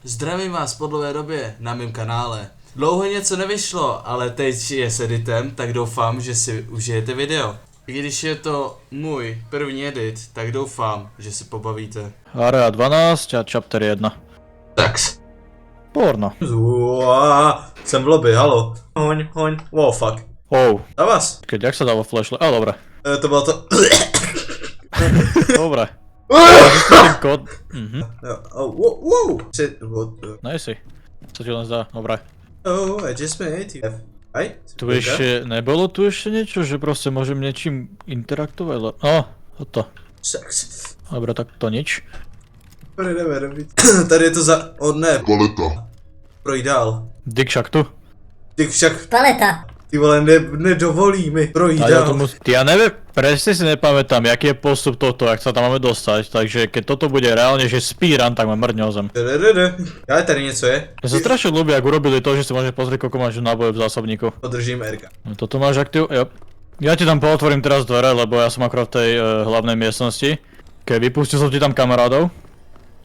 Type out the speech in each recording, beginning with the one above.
Zdravím vás po dlouhé době na mém kanále. Dlouho něco nevyšlo, ale teď je s editem, tak doufám, že si užijete video. I když je to můj první edit, tak doufám, že se pobavíte. Area 12 a chapter 1. Tax. Porno. Jsem v lobby, halo. Hoň. Wow, fuck. Oh. A vás? Keď, jak sa dáva flashlight? A dobre. To bylo to... Dobre. Ten kód. Wow. Nejsi. Co ti len zdá? Dobre. Oh, I just made it. Aj? Tu ešte, nebolo tu ešte niečo, že proste môžem niečím interaktovať? No, toto. Sex. Dobre, tak to nič. Jdeme robiť. Tady je to za... ne. Paleta. Projď dál. Dick však tu. Ty však... Paleta. Ty vole, nedovolí mi projít A ja dál. tomu... Ja neviem, presne si nepamätám, jaký je postup tohto, jak sa tam máme dostať, takže keď toto bude reálne, že speedrun, tak ma mrdne o zem. Ale tady něco je. Ja sa strašne ľúbi, ak urobili to, že si môžeš pozrieť, koľko máš nábojov v zásobníku. Podržím Erka. No, toto máš aktív, jo. Ja ti tam pootvorím teraz dvere, lebo ja som akorát v tej hlavnej miestnosti. Keď vypustil som ti tam kamarádov,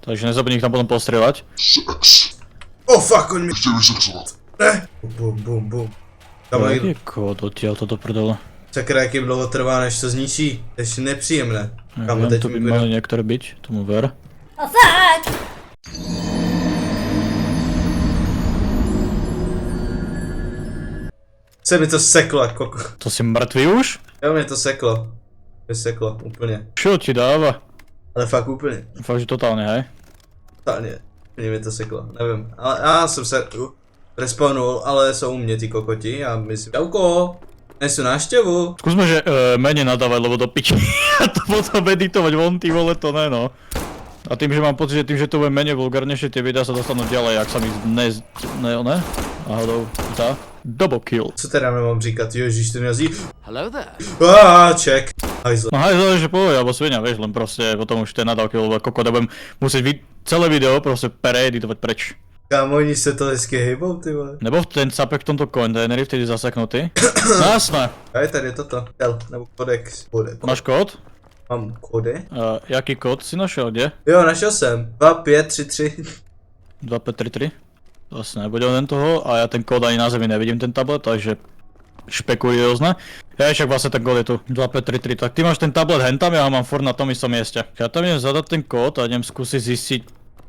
takže nezabudni ich tam potom postrieľať. Sex. Oh fuck, on mi... Chtěl vysexovat. Ne. Bum. Kam Jaký je kód odtiaľ toto prdele? Sakra, jak jim dlouho trvá, než to zničí. To je nepříjemné. Kámo, Neviem, teď tu by mi mali bude... niektoré byť, tomu ver. Oh fuck! Se mi to seklo, koko. To si mŕtvý už? Jo, mě to seklo. Mě seklo, úplně. Čo ti dáva? Ale fakt úplně. Fakt, že totálne, hej? Totálně. Mě to seklo, nevím. Ale já jsem se respawnul, ale jsou u mě ty kokoti. Já myslím, čauko. Nesu návštěvu. Skúsme, že menej nadávať, lebo do piči. A to potom editovať von, ty vole, to ne, no. A tým, že mám pocit, že tým, že to bude menej vulgárnejšie, tie videá sa dostanú ďalej, ak sa mi ne? Náhodou, tá? Double kill. Co teda mám říkat? Ježíš, to mě jazdí. Hello there. Check. Hajzle. No hej, že povedať, alebo svinia, vieš, len proste potom už tie nadávky, lebo kokot, budem musieť celé video proste preeditovať preč. Kámo, oni se to hezky hejbou, ty vole. Nebo ten capek v tomto kontejneri vtedy zaseknutý? No jasné. A je tady toto. Tel, nebo kodex. Máš kód? Mám kody? Jaký kód si našel, kde? Jo, našel jsem. 2533. 2533? To asi nebude len toho a ja ten kód ani na zemi nevidím ten tablet, takže špekuriózne. Ja však vlastne ten kód je tu, 2533, tak ty máš ten tablet hentam, ja ho mám furt na tom istom mieste. Ja tam idem zadať ten kód a idem skúsiť zistiť,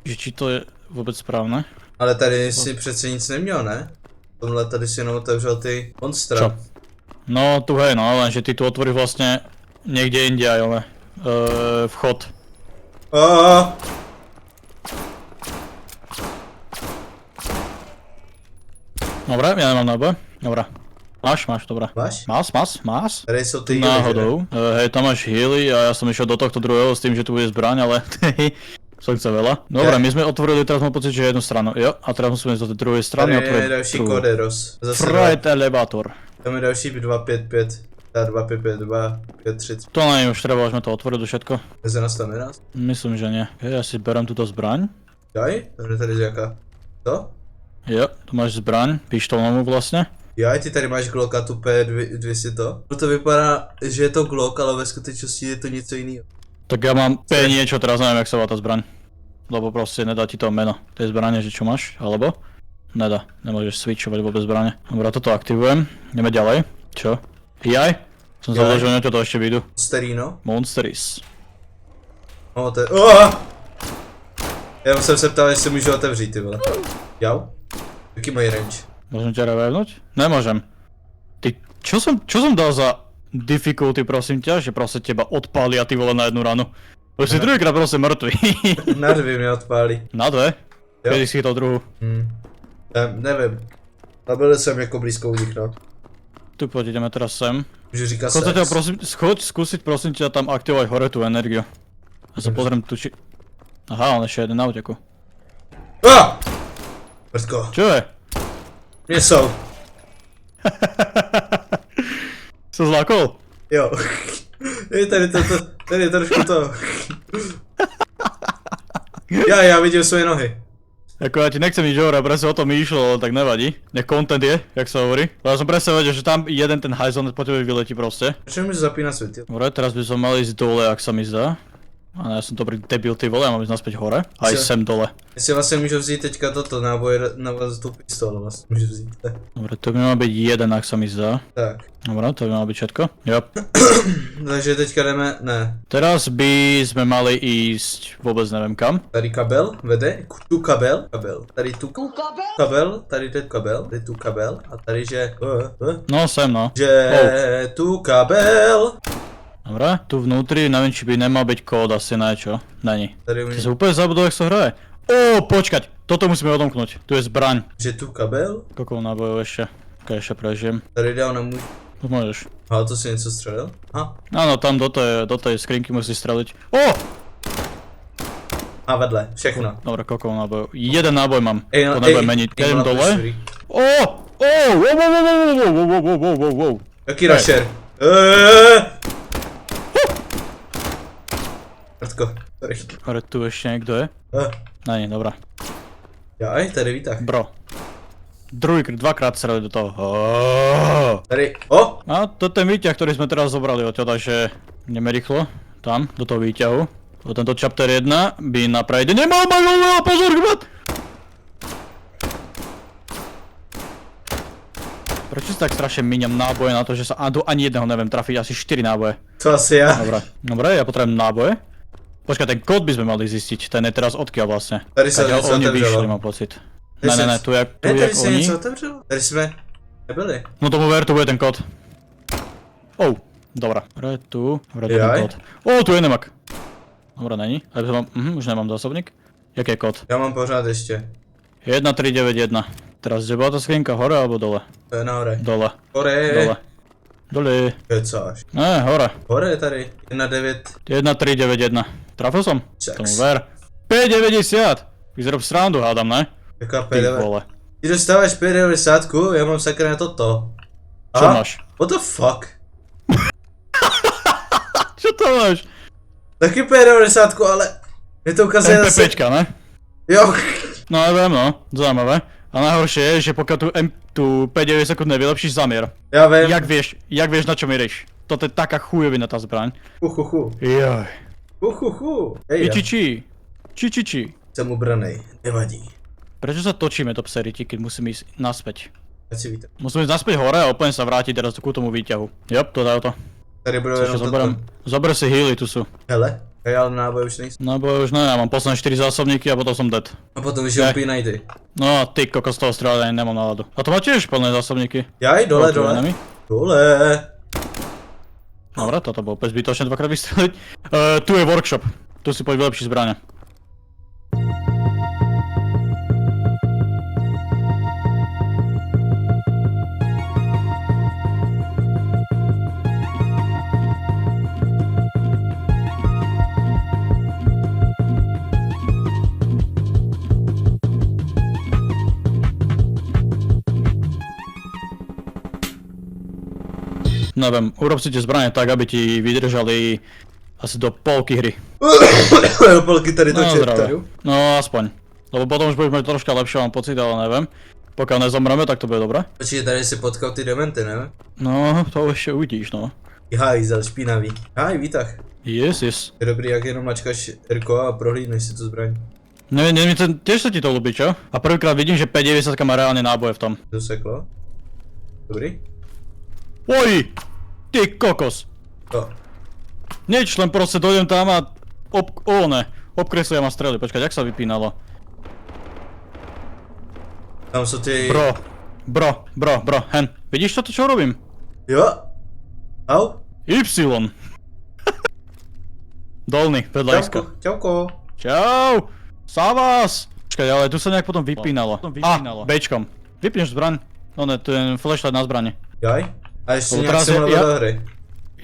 že či to je vôbec správne. Ale tady si přece nic neměl, ne? Tomhle tady si jenom otevřel ty monstra. Čo? No tu hej, no, lenže ty tu otvoríš vlastne niekde inde aj, ale vchod. Dobre, ja nemám náboj. Dobre. Máš, dobré. Máš? Tady jsou ty náhodou. Hej, tam máš healy a ja som išiel do tohto druhého s tým, že tu bude zbraň, ale som chce veľa. Dobre, my sme otvorili, teraz mám pocit, že jednu stranu. Jo, a teraz musíme ísť do tej druhej strany. Tady je další koderos. Freight elevator. Tam je další 255. 255, 253. To nie už treba, už sme to otvorili všetko. Leze nás tam neraz? Myslím, že nie. Ja si berem túto zbraň. Jaj? Tady jaká? To? Jo, tu máš zbraň, pištolnú vlastne. Jaj, ty tady máš Glocka, tu P200 to? To vypadá, že je to Glock, ale ve skutečnosti je to něco jiného. Tak ja mám P niečo, teraz neviem, jak sa volá tá zbraň. Lebo proste nedá ti to meno tej zbrane, že čo máš, alebo? Nedá, nemôžeš switchovať vôbec zbrane. Dobre, toto aktivujem, ideme ďalej. Čo? Jaj? Som sa že oni toto ešte vyjdu. Monsterino? Monsteris. No to je... Já jsem se ptal, jestli můžu otevřít, ty vole. Jau? Jaký mají range? Môžem ťa revivnúť? Nemôžem. Ty, čo som dal za difficulty, prosím ťa, že proste teba odpália ty vole na jednu ranu. Už si druhýkrát proste mŕtvý. Na dvě mě odpálí. Na dve? Jo. Kedy si chytal druhú? Nevím. A byl jsem jako blízko u nich, no. Tu poď, ideme teraz sem. Můžu říkat Choď sa sex. ťa prosím, schoď skúsiť prosím ťa tam aktivovať hore tú energiu. Ja sa pozriem tu či... Aha, on ešte jeden na uteku. Mrtko. Čo je? Mě jsou. Sa zlákol? Jo. Je tady je trošku to. Já vidím svoje nohy. Ako ja ti nechcem nič hovoriť, presne o tom mi išlo, ale tak nevadí. Nech content je, jak sa hovorí. Ale ja som presne vedel, že tam jeden ten hajzon po tebe vyletí proste. Proč nemůžu zapínat světlo? Dobre, teraz by som mal ísť dole, ak sa mi zdá. A já jsem dobrý debil, ty vole, já mám jít naspäť hore. A i Co? sem dole. Já si vlastně můžu vzít teďka toto náboje na tu pistolu vlastně můžu vzít. Dobre, to by mal byť jeden, ak sa mi zdá. Tak. Dobre, to by malo byť všetko. Jo. Takže teďka jdeme, ne. Teraz by sme mali ísť vôbec neviem kam. Tady kabel vede, tu kabel, tady tu kabel, tady ten kabel, tady tu kabel a tady že, No sem no. že tu kabel. Dobre, tu vnútri, neviem či by nemal byť kód, asi ne, čo? Není. Tady Ty sa úplne zabudol, jak sa hraje. Ó, počkať, toto musíme odomknúť. Tu je zbraň. že tu kabel, Koľko nábojov ešte? Ok, ešte prežijem. tady dál na můj, Tu môžeš. ale to si něco střelil? Aha, Áno, tam do tej skrinky musíš streliť. Ó! a vedle, všechno. Dobre, koľko nábojov? Jeden náboj mám. Ej, To nebude meniť. Ja idem dole. Ó! Ó! Wow. Jaký Hej. rusher? Mrtko, sorry. Ale tu ešte niekto je? Není, dobrá. Jaj, tady výtah. Bro. Dvakrát streli do toho. Tady, o! A to je ten výťah, ktorý sme teraz zobrali od teda, že ideme rýchlo. Tam, do toho výťahu. O tento chapter 1 by napravili. Nemal ma veľa, pozor, kmat! Prečo si tak strašne míňam náboje na to, že sa ani jedného neviem trafiť, asi 4 náboje. To asi já. Dobre, ja potrebujem náboje. Počkaj, ten kód by sme mali zistiť, ten je teraz odkiaľ vlastne. Tady sa Kadiaľ něco oni otevřelo. vyšli, mám pocit. Ne, tu jak tady se oni. něco otevřelo. Tady jsme nebyli. No tomu ver, to bude ten kód. Dobra. Dobre, tu ten Jaj. kód. Tu je nemak. Dobre, není. Už nemám zásobník. Jaký je kód? Já mám pořád ještě. 1391. Teraz kde bola tá skrinka, hore alebo dole? To je nahoře. Dole. Hore. Dole. Kecáš. Ne, hore. Hore je tady. 1,9. 1391. Trafil som? Čaks. Tomu ver. 5,90. Vyzerob srandu, hádam, ne? Jaká Ty P9. vole. Ty dostáváš 5,90, já mám sakra na toto. Čo máš? What the fuck? Čo to máš? Taky 5,90, ale je to ukazuje zase. MPPčka, ne? Jo. No ja viem, no. Zaujímavé. A najhoršie je, že pokiaľ tu 5-9 sekúnd nevylepšíš zamier. Já vím. Jak vieš na čo mieríš? Toto je taká chujovina tá zbraň. Joj. Hej, ja. Či. Jsem ubranej. Nevadí. Prečo sa točíme to pseriti, keď musím ísť naspäť? Ať si víte. Musím ísť naspäť hore a úplne sa vrátiť teraz ku tomu výťahu. Jop, to dá to. Tady budou jenom toto. Zober si healy, tu sú. Hele. Hej, ale náboj už nejsou. No bo už ne, ja mám posledné 4 zásobníky a potom som dead. A potom už je upínaj ty. No a ty kokos toho strieľania nemám náladu. A to má tiež plné zásobníky. Jaj, dole, Tu dole. enemy. Dole. Dobre, toto bolo opäť zbytočne dvakrát vystreliť. Tu je workshop. Tu si poď vylepšiť zbrane. Neviem, urob si tie zbrane tak, aby ti vydržali asi do polky hry. Polky tady to chapteru. No aspoň. Lebo potom už budeš mať troška lepšie, mám pocit, ale neviem. Pokiaľ nezomreme, tak to bude dobré. Počkej, tady si potkal ty dementy, ne? No, to ešte uvidíš, no. Hajzel, špinavý. Haj, výtah. Yes. Je dobrý, jak jenom mačkáš RK a prohlídneš si tu zbraň. Tiež sa ti to ľúbi, čo? A prvýkrát vidím, že 5,90 má reálne náboje v tom. Doseklo. Dobrý. Oj! Ty kokos! To. Nič, len proste dojdem tam a obkreslia ma strely. Počkať, jak sa vypínalo? Tam sú ty... Bro, hen. Vidíš toto, čo robím? Jo. Au. Y. Dolný, vedľa X-ka. Čauko. Čau! Savas! Počkaj, ale tu sa nejak potom vypínalo. Bčkom. Vypneš zbraň. No ne, tu je flashlight na zbrani. Jaj. A ešte Lebo nejak teraz si mal do hry.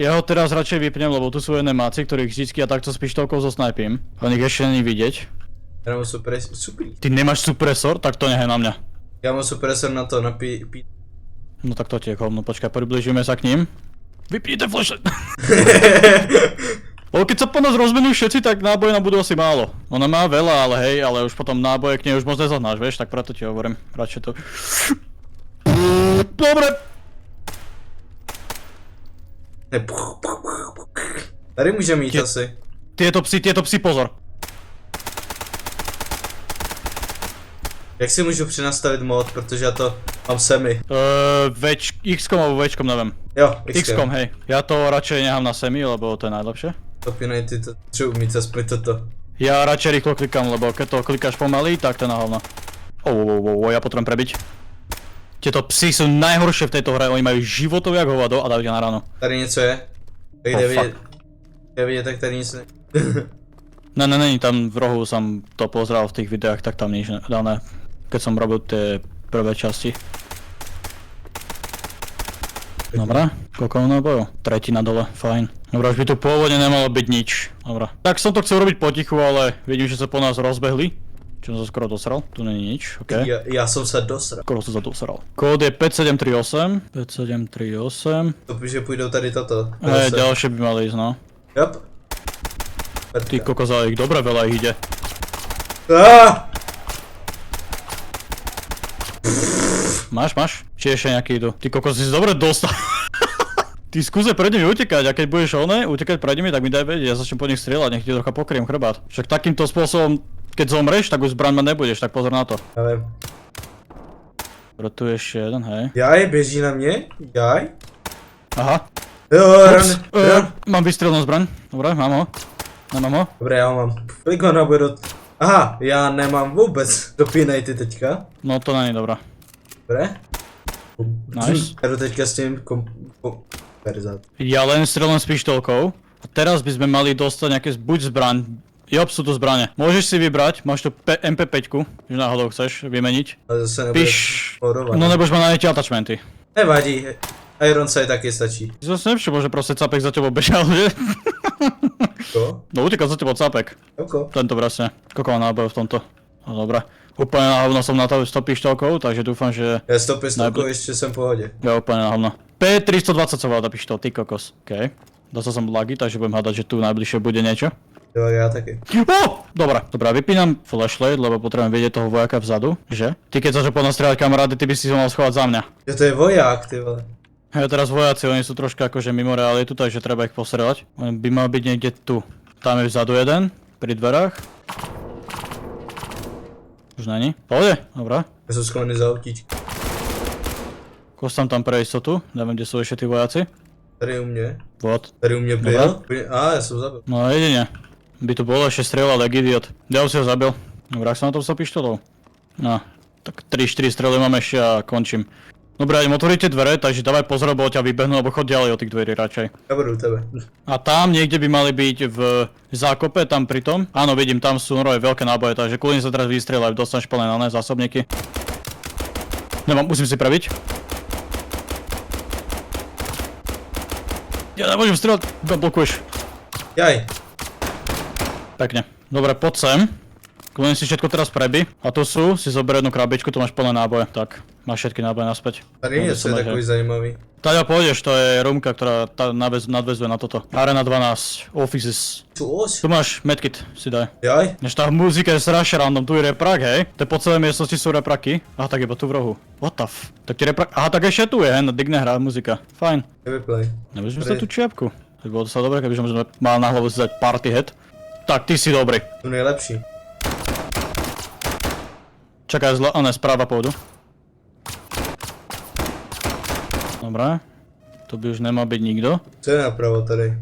Ja ho teraz radšej vypnem, lebo tu sú enemáci, ktorých vždycky a takto s pištolkou zosnajpím. On ich ešte není vidieť. Ja mám super... Ty nemáš supresor? Tak to nehaj na mňa. Ja mám supresor na to, na No tak to tie hovno, počkaj, približíme sa k ním. Vypni ten flashlight. Lebo keď sa po nás rozmenujú všetci, tak náboje nám budú asi málo. Ona má veľa, ale hej, ale už potom náboje k nej už moc nezahnáš, vieš, tak preto ti hovorím. Radšej to... Dobre. Tady můžeme jít asi. Tieto psi, pozor. Jak si můžu přenastavit mod, protože já to mám semi. X-kom alebo Včkom, neviem. Jo, X-kom, hej. Ja to radšej nechám na semi, lebo to je najlepšie. Zapínaj ty to, třeba umít aspoň toto. Ja radšej rýchlo klikám, lebo keď to klikáš pomaly, tak to je na hovno. Ja potrebujem prebiť. Tieto psi sú najhoršie v tejto hre, oni majú životov jak hovado a dajú ťa na ráno. Tady něco je. Tak jde vidět. Jde vidět, tak tady nic ne. Ne, tam v rohu som to pozrel v tých videách, tak tam nič dané. Keď som robil tie prvé časti. Dobre, koľko nábojov? Tretí na dole, fajn. Dobre, už by tu pôvodne nemalo byť nič. Dobre. Tak som to chcel robiť potichu, ale vidím, že sa po nás rozbehli. Čo som sa skoro dosral, tu není nič, okej. Já jsem se dosral. Skoro som sa dosral. Kód je 5738. 5738. To že půjdou tady toto. Hej, ďalšie by mali ísť, no. Jop. Ty kokos, ale ich dobre veľa ich ide. Máš? Či ešte nejaký idú? Ty kokos, si dobre dostal. Ty skúse pred nimi utekať a keď budeš utekať pred nimi, tak mi daj vedieť, ja začnem po nich strieľať, nech ti trocha pokriem chrbát. Však takýmto spôsobom, keď zomreš, tak už zbraň mať nebudeš, tak pozor na to. Já vím. Dobre, tu je ešte jeden, hej. Jaj, běží na mě? Jaj? Aha. Jo, run. Mám výstrelnú zbraň, dobre, mám ho. Nemám ho. Dobré, já ho mám. Kolik ho nabude do... Aha, já nemám vůbec. Dopínej ty teďka. No to není dobré. Dobré. Nice. Já jdu teďka s tím verzát. Ja len strelám s pištolkou. A teraz by sme mali dostať nejaké buď zbraň. Jo, sú tu zbrane. Môžeš si vybrať, máš tu MP5, že náhodou chceš vymeniť. Ale zase nebudeš podovat. No nebudeš mať na tie attachmenty. Nevadí. Iron Sight taky stačí. Zase nevšimol, že proste Capek za tebou bežal, že? Ko? No utekal za tebou Capek. Oko. Tento presne. Koľko mám nábojov v tomto? No dobré. Úplne na hovno som na to s tou pištolkou, takže dúfam, že... Já s tou pistolkou ještě jsem v pohodě. Ja úplne na hovno. P320 sa volá tá pištol, ty kokos. Okej. Dostal som lagy, takže budem hádať, že tu najbližšie bude niečo. Jo, já taky. Dobre, vypínam flashlight, lebo potrebujem vidieť toho vojaka vzadu, že? Ty keď začal po nás strieľať kamarády, ty by si sa mal schovať za mňa. Jo, to je voják, ty vole. Hej, teraz vojaci, oni sú troška akože mimo realitu, takže treba ich postrieľať. On by mal byť niekde tu. Tam je vzadu jeden, pri dverách. Už není? Pohode, dobrá. Já jsem schovaný za autíčky. Kostám tam pre istotu, neviem, kde sú ešte tí vojaci. Tady u mě. Vod. Tady u mě byl. Já jsem zabil. No jedine. By tu bolo ešte strieľať, jak idiot. Ja už si ho zabil. Dobre, ak som na to sa pištolou. No, tak 3-4 strely mám ešte a končím. Dobre, idem otvoriť tie dvere, takže dávaj pozor, lebo ťa vybehnú, alebo chod ďalej od tých dverí radšej. Já budu u tebe. A tam niekde by mali byť v zákope, tam pri tom. Áno, vidím, tam sú norové veľké náboje, takže kľudne sa teraz vystrieľajú, dostaneš plné na zásobníky. Nemám, musím si praviť. Ja nemôžem strieľať, blokuješ. Jaj. Pekne. Dobre, poď sem. Kľudne si všetko teraz prebi. A tu sú, si zober jednu krabičku, tu máš plné náboje. Tak, máš všetky náboje naspäť. Tady je něco takový zajímavý. Taďa pôjdeš, to je roomka, ktorá nadväzuje na toto. Arena 12, offices. Tu máš medkit, si daj. Jaj. Než tá muzika je strašne random, tu je reprak, hej? To po celej miestnosti sú repraky. Aha, tak iba tu v rohu. What the f... Tak ti reprak... Aha, tak ešte tu je, hej, digne hrá muzika. Fajn. Nevyplej. Nebudeš si tú čiapku. Tak bolo to sa dobre, keby som mal na hlavu si dať party head. Tak, ty si dobrý. Tu nejlepší. Čakaj, a ne, správa pôjdu. Dobre. Tu by už nemal byť nikto. Co je napravo tady?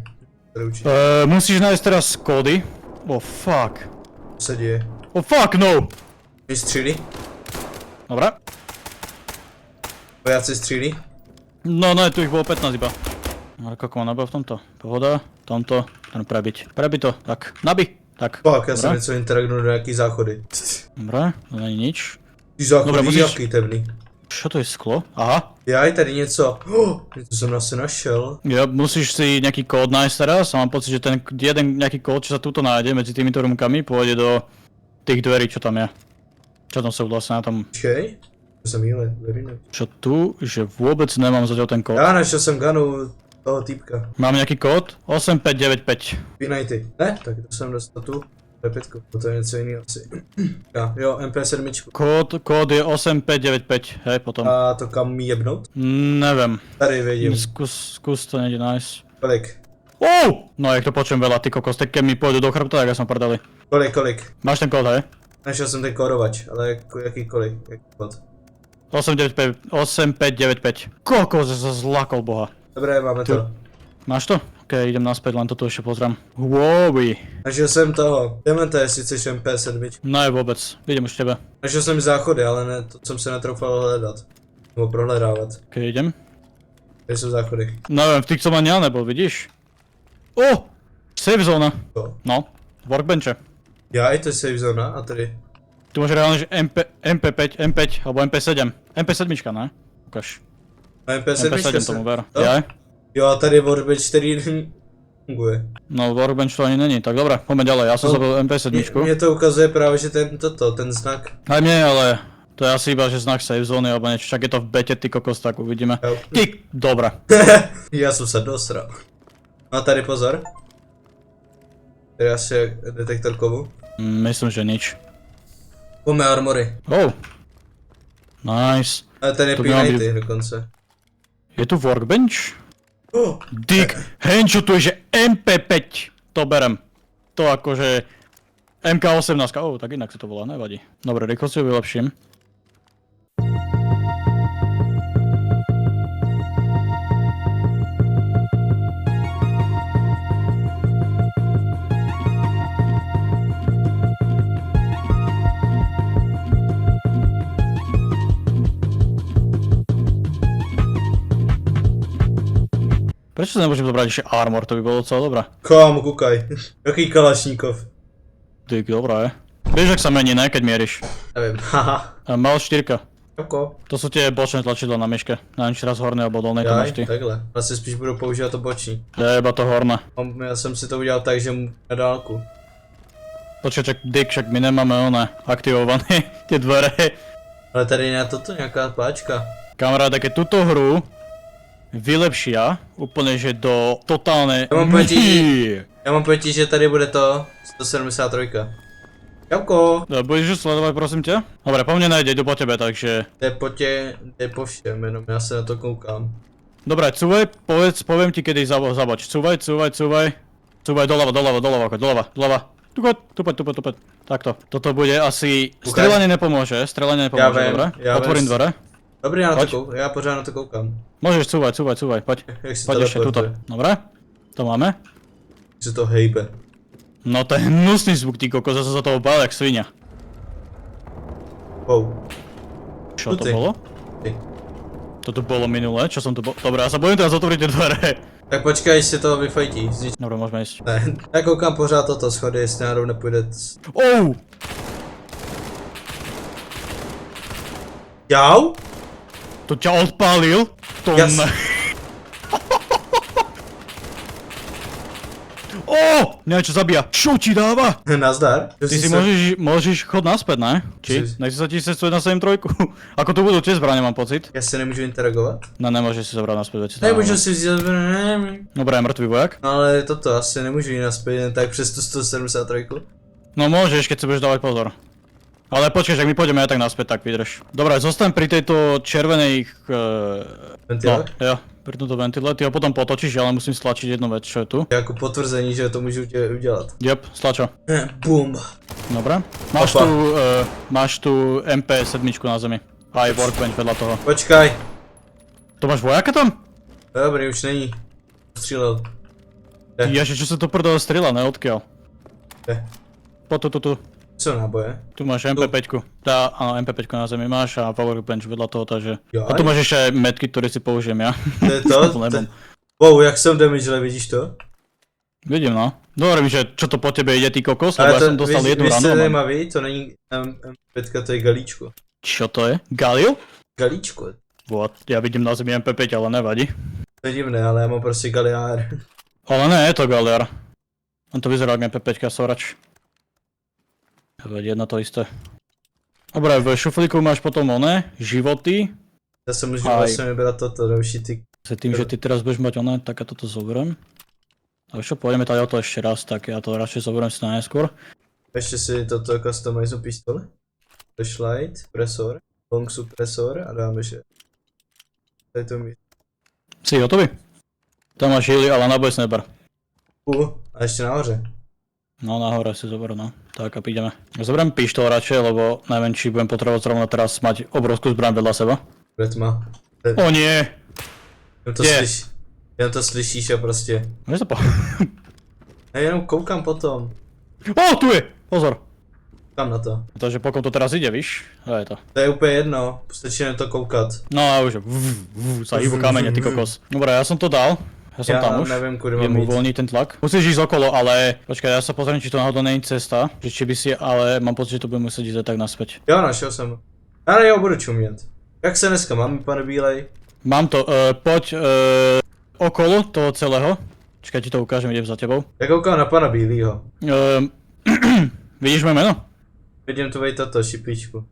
Musíš nájsť teraz kódy. Oh fuck. Co se děje? Oh fuck, no! Vystřílí? Dobre. Vojáci střílí? No, tu ich bolo 15 iba. Ale koľko mám naboj v tomto? Pohoda, tomto, ten prebiť. Prebiť to, tak, nabij. Tak, Pak, já jsem něco interagnu do nějaký záchody. Dobre, to není nič. Ty záchody, Dobre, musíš... jaký temný. Čo to je sklo? Aha. Jaj, tady něco. Něco jsem asi našel. Jo, musíš si nejaký kód nájsť teraz a mám pocit, že ten jeden nejaký kód, čo sa tuto nájde medzi týmito roomkami, pôjde do tých dverí, čo tam je. Čo tam sú vlastne na tom... Počkej. To jsem jíle, verím. Čo tu, že vôbec nemám zatiaľ ten kód. Já našel jsem ganu toho týpka. Mám nejaký kód? 8595. Pínaj ty. Ne? Tak to jsem dostal tu. P5, to je něco jiného asi. Jo, MP7. Kód je 8595, hej, potom. A to kam mi jebnout? Neviem. Tady vidím. Skús to niekde nájsť. Kolik? No jak to počujem veľa, ty kokos, tak keď mi pôjdu do chrbta, tak ja som prdeli. Kolik? Máš ten kód, hej? Našel jsem ten kódovač, ale jakýkoliv, jaký kód. 8595. Kokos, že sa zlakol boha. Dobré, máme to. Máš to? Ok, idem naspäť, len toto ešte pozriem. Wowi. Našel jsem toho. Dementa, jestli chceš MP7. Ne, vôbec. Idem už tebe. Našel jsem záchody, ale ne, to jsem se netroufal hledat. Nebo prohledávat. Ok, idem. Kde jsou záchody? Neviem, v tých som ani ja nebol, vidíš? Safe zóna. To. No, workbenche. Já i to je safe zona a tady. Tu máš reálne, že MP5, M5 alebo MP7. MP7, ne? Ukáž. A MP7 MP7 tomu ver. To? Ja? Jo, a tady workbench, který funguje. No, workbench to ani není, tak dobré, poďme ďalej, ja som zabil MP7. Mně to ukazuje právě, že ten znak. Aj mne, ale to je asi iba, že znak safe zóny alebo niečo, však je to v bete, ty kokos, tak uvidíme. Jo. Ty, dobré. Já jsem se dosral. A tady pozor. Tady asi je detektor kovu. Myslím, že nič. Pojďme armory. Nice. Ale ten je To by mal P90 dokonce. Je tu workbench? Dick, henčo, tu je, že MP5. To berem. To akože... MK18, tak inak sa to volá, nevadí. Dobre, rýchlo si ho vylepším. Prečo sa nemôžem zobrať ešte armor, to by bolo docela dobré. Kámo, kukaj. Jaký kalašníkov. Ty, dobré. Vieš, ak sa mení, ne, keď mieríš. Nevím, haha. Mal 4. Jako? To sú tie bočné tlačidla na myške. Neviem, či raz horné alebo dolné to máš ty. Takhle. Asi spíš budu používat to boční. Je iba to horné. Já jsem si to udělal tak, že mu na dálku. Počkej, čak, Dick, však my nemáme one aktivované, tie dvere. Ale tady na toto nějaká páčka. Kamaráde, keď túto hru vylepšia úplne, že do totálne... Já mám pojetí, že tady bude to 173. Javko! Budeš už sledovať, prosím ťa? Dobre, po mne nejde, jdu po tebe, takže... Jde po všem, jenom já se na to koukám. Dobre, cúvaj, poviem ti, kedy zaboč. Cúvaj. Cúvaj doľava. Tu poď. Takto. Toto bude asi... Strelanie nepomôže, dobre? Otvorím dvere. Dobrý, já pořád na to koukám. Môžeš cúvaj, poď. Jak se Poď ešte tuto. Dobre? To máme? Jak se to hejbe. No to je hnusný zvuk, ty kokos, zase sa toho bál jak svinia. Wow. Čo to bolo? Ty. Toto bolo minulé, čo som tu bol... Dobre, ja sa bojím teraz otvoriť tie dvere. Tak počkej, až se to vyfajtí. Dobre, môžeme ísť. Ne, já koukám pořád toto schody, jestli náhodou nepůjde. Jau? To ťa odpálil? To Jas. ne. Niečo zabíja. Čo ti dáva? Nazdar. Ty si môžeš chod naspäť, ne? Či? Nechci sa ti cestuje na 7-3. Ako tu budú tie zbrane, mám pocit. Já se nemůžu interagovat? No nemôžeš si zobrať naspäť veci. Nemůžu si vzít. Dobre, je mŕtvý vojak. Ale toto asi nemůžu jít naspäť jen tak přes tu 173. No môžeš, keď si budeš dávať pozor. Ale počkej, ak my pôjdeme aj tak naspäť, tak vydrž. Dobre, zostaň pri tejto červenej... Ventilák? No, jo, pri tomto ventile, ty ho potom potočíš, ale musím stlačiť jednu vec, čo je tu. Jako potvrzení, že to můžu udělat. Jep, stlačo. Bum. Dobre. Máš tu MP7 na zemi. A aj workbench vedľa toho. Počkaj. To máš vojaka tam? Dobrý, už není. Střílel. Ježe, čo sa to prdele strieľa, ne odkiaľ? Tu. Co náboje? Tu máš MP5. Áno, MP5 na zemi máš a workbench vedľa toho, takže... Jaj. A tu máš ešte metky, ktoré si použijem ja. To je to? Wow, jak jsem damage, vidíš to? Vidím, no. Dobre mi, že čo to po tebe ide, ty kokos, lebo ja som dostal jednu ranu. ranu. Zajímavý, to není MP5, to je galíčko. Čo to je? Galil? Galíčko. What? Ja vidím na zemi MP5, ale nevadí. To je divné, ale já mám prostě galiár. Ale ne, je to galiár. On to vyzerá jak MP5 sorač. Veď jedno to isté. Dobre, v šuflíku máš potom oné, životy. Ja som už vlastne vybrať toto, další ty. S tým, že ty teraz budeš mať oné, tak ja toto zoberiem. A čo, pôjdeme tady o to ešte raz, tak ja to radšej zoberiem si na neskôr. Ešte si toto customizu pistole. Flashlight, presor, long suppressor a dáme že... Tady to mi... Si hotový? Tam máš healy, ale náboj si neber. A ještě nahoře. No nahore si zober, no. Tak a pídeme. Zoberiem pištol radšej, lebo neviem, či budem potrebovať zrovna teraz mať obrovskú zbraň vedľa seba. Bude tma. O nie! Jenom to slyšíš a prostě. Vieš to po... Já jenom koukám potom. O, tu je! Pozor. Kam na to? Takže pokiaľ to teraz ide, víš? To je to. To je úplně jedno, stačí na to koukat. No a už sa hýbu kamene, ty kokos. Dobre, ja som to dal. Ja som tam už. nevím, kudy Viem mám jít. uvoľniť ten tlak. Musíš ísť okolo, ale... Počkaj, ja sa pozriem, či to náhodou není cesta. Že či by si, ale mám pocit, že to budem musieť ísť tak naspäť. Jo, našel jsem. Ale jo, budu čumět. Jak se dneska máme, pane Bílej? Mám to, poď okolo toho celého. Čakaj, ti to ukážem, idem za tebou. Já koukám na pana Bílýho. Vidíš moje meno? Vidím tu tato šipičku.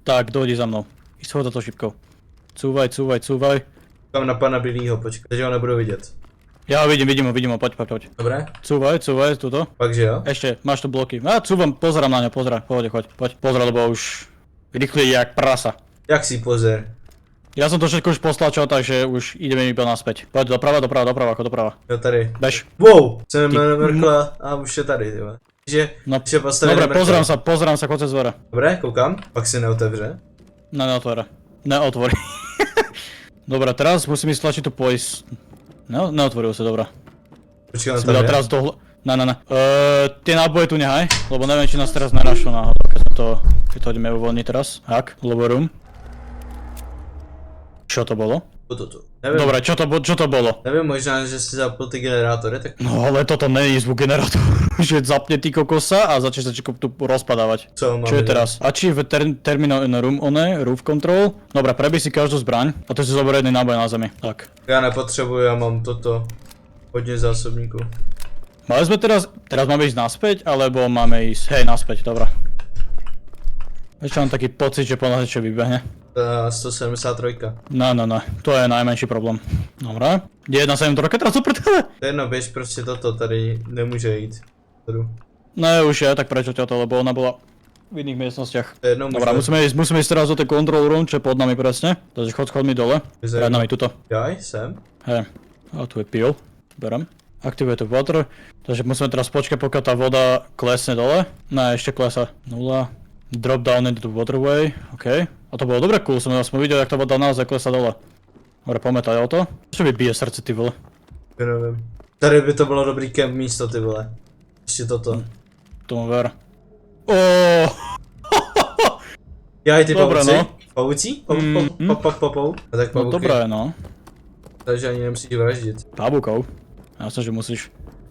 Tak, dojdi za mnou. I schod za to šipkou. Cúvaj. Koukám na pana Bílýho, počkej, takže ho nebudu vidět. Ja ho vidím ho, poď. Dobré? Cúvaj, tuto. Pak že jo? Ešte, máš tu bloky. Ja cúvam, pozerám na ňo, poď. Pozeraj, lebo už rýchle ide jak prasa. Jak si pozor? Ja som to všetko už postlačil, takže už ideme iba naspäť. Poď doprava, ako doprava. Jo, tady. Bež. Wow! Jsem mrkla a už je tady, tyhle. Že postavit Dobre, pozerám sa, chod cez dvere. Dobré, koukám, pak si neotevře. Neotvorí. Dobre, teraz musím ísť tlačiť tu pojsť. Neotvoril sa, dobrá. Počkej, on Si tam mi dal je. teraz do Ne. Tie náboje tu nehaj, lebo neviem, či nás teraz nerašlo náhodou, keď to ideme uvoľniť teraz. Ak, lebo room. Čo to bolo? Tu. Nevím, Dobre, čo to bolo? nevím, možná, že si zapl ty generátory, tak No ale toto není zvuk generátor, že zapne ty kokosa a začne sa tu rozpadávať. co mám Čo je vidět? teraz? Achieve terminal in room roof control. Dobre, prebij si každú zbraň a to si zober jedný náboj na zemi. Tak. Já nepotřebuji, já mám toto. Hodně zásobníků. Mali sme teraz máme ísť naspäť, alebo máme ísť, hej, naspäť, dobrá. Ešte mám taký pocit, že ponáhľad čo vybehne. 173. No, to je najmenší problém. Dobré. 173, teraz do prdele. To je jedno, běž prostě toto, tady nemůže jít. Tady. Ne, už je, tak prečo ťa to, lebo ona bola v iných miestnostiach. To je jedno, Dobrá, musíme ísť teraz do tej control room, čo je pod nami presne. Takže chod mi dole. Vyzerá. Pred nami tuto. Jaj, sem. Hej, a tu je pil. Berem. Aktivuje to water. Takže musíme teraz počkať, pokiaľ tá voda klesne dole. Ne, ešte klesa. 0. Drop down into the waterway. OK. A to bolo dobre cool, som videl, jak tá voda naozaj klesa dole. Dobre, pometaj o to. Čo mi bije srdce, ty vole? Já nevím. Tady by to bylo dobrý camp místo, ty vole. Ještě toto. Tomu ver. Oooo. Jaj, ty Dobré, pavouci? no. Pavoucí? Mm, Papou? A tak No pavouky. dobré, no. Takže ani nemusíš vraždit. Pavúkov. Jasne, že musíš.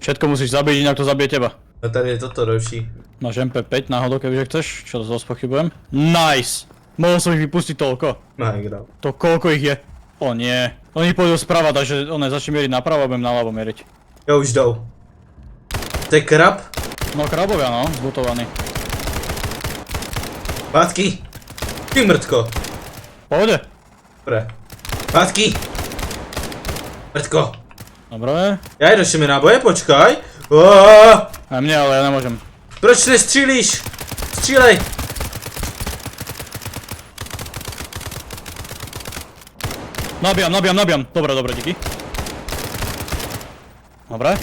Všetko musíš zabiť, inak to zabije teba. A tady je toto další. Máš MP5 náhodou, kebyže chceš, čo to zase pochybujem. Nice! Mohol som ich vypustiť toľko. Majgrál. To koľko ich je? O nie. Oni pôjdu sprava, takže začne mieriť napravo a budem naľavo mieriť. Jo, už jdou. To je krab? No krabovia no, zbutovaní. Pátky! Ty mrtko! Pohode. Dobré. Pátky! Mrtko! Dobre. Jaj, došli mi náboje, počkaj! Oooo! Aj mne, ale ja nemôžem. Proč nestřílíš? Střílej! Nabijam. Dobre, díky. Dobre.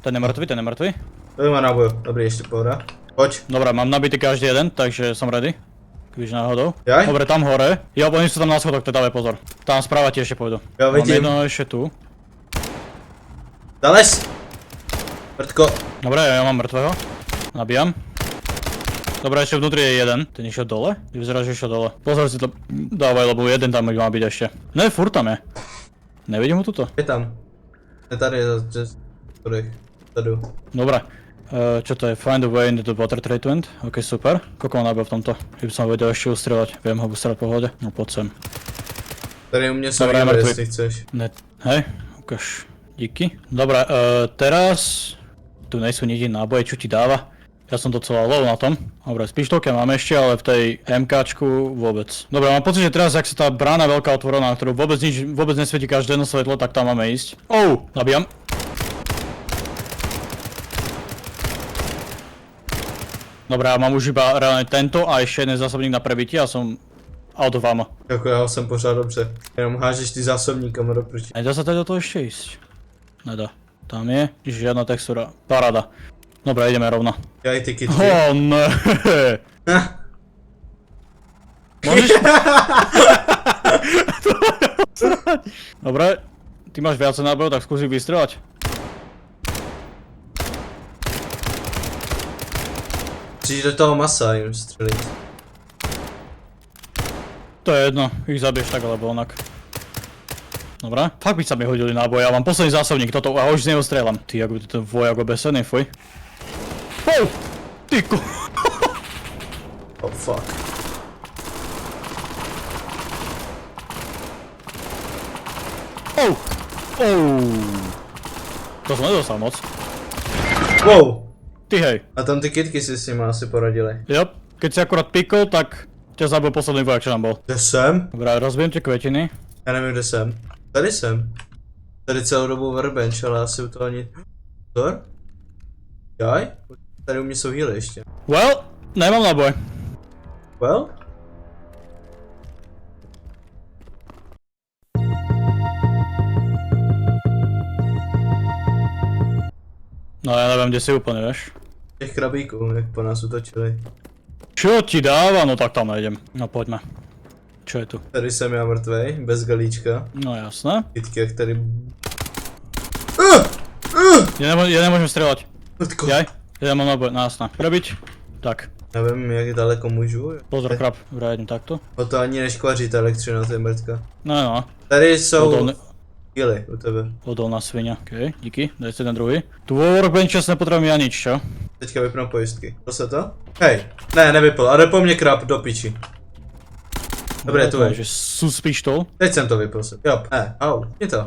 Ten je mŕtvy. To má náboj, dobrý, ještě pohoda. Pojď. Dobre, mám nabitý každý jeden, takže som ready. Když náhodou. Jaj? Dobre, tam hore. Jo, oni sú tam na schodoch, teda dávaj pozor. Tam správa ti ešte pôjdu. Jo, Mám vidím. jedno ešte tu. Zales! Mrtko. Dobre, ja mám mŕtvého. Nabijam. Dobre, ešte vnútri je jeden. Ten išiel dole? Vyzerá, že išiel dole. Pozor si to dávaj, lebo jeden tam má byť ešte. Ne, furt tam je. Nevidím ho tuto. Je tam. Je tady, tady. Dobre. Čo to je? Find a way into the water treatment. Ok, super. Koľko mám náboj v tomto? Že by som ho vedel ešte ustrieľať. Viem ho ustrieľať v pohode. No poď sem. Tady u mě jsou Dobré, výběry, mrtvý. jestli chceš. Ne, hej, ukáž. Díky. Dobre, teraz... Tu nejsú nikde náboje, čo ti dáva. Ja som docela low na tom. Dobre, z pištolke mám ešte, ale v tej MKčku vôbec. Dobre, mám pocit, že teraz, ak sa tá brána veľká otvorená, na ktorú vôbec nesvieti každé jedno svetlo, tak tam máme ísť. Nabijam. Dobre, ja mám už iba reálne tento a ešte jeden zásobník na prebitie a som out of ammo. Jako já jsem pořád dobře. Jenom hážeš ty zásobníkama do proti. Nedá sa teda do toho ešte ísť? Nedá. Tam je žiadna textúra. Paráda. Dobre, ideme rovno. Já i ty kitky. Oh, ne. Môžeš... Dobre, ty máš viacej nábojov, tak skúsi vystrelať. Musíš do toho masa jim střelit. To je jedno, ich zabiješ tak alebo onak. Dobre, fakt by sa mi hodili náboje, ja mám posledný zásobník, toto a už z neho strieľam. Ty, ako by ten vojak obesený, fuj. Oh! Ty ko... Oh fuck. Oh! Oh! To som nedostal moc. Wow. Ty hej. A tam ty kitky si s nima asi poradili. Jop, keď si akurát pikol, tak ťa zabil posledný vojak, čo tam bol. Kde jsem? Dobrá, rozbijem tie kvetiny. Já nevím, kde jsem. Tady jsem. Tady celou dobu workbench, ale asi u toho ani... Pozor? Jaj? Tady u mě jsou healy ještě. Well, nemám náboj. Well? No ja neviem, kde si úplne, vieš. Těch krabíků, jak po nás utočili. Čo ti dáva? No tak tam nejdem. No poďme. Čo je tu? Tady jsem já mrtvej, bez galíčka. No jasné. Kitky, jak tady... Ja nemôžem strieľať. Mrtko. Jaj? Ja nemám náboj, no jasné. Prebiť? Tak. Nevím, jak daleko můžu. Pozor, krab. Dobrá, jedem takto. O to ani neškvaří ta elektřina, to je mrtka. No, no. Tady jsou Odolný, healy u tebe. odolná svinia. Okej, díky. Daj si ten druhý. Tu vo workbench nepotrebujem ja nič, čo? Teďka vypnu pojistky. To se to? Hej, ne, nevypl, ale po mně krab do piči. Dobré, tu je. Že sus pištol. Teď jsem to vypl. Jo, ne, au, je to.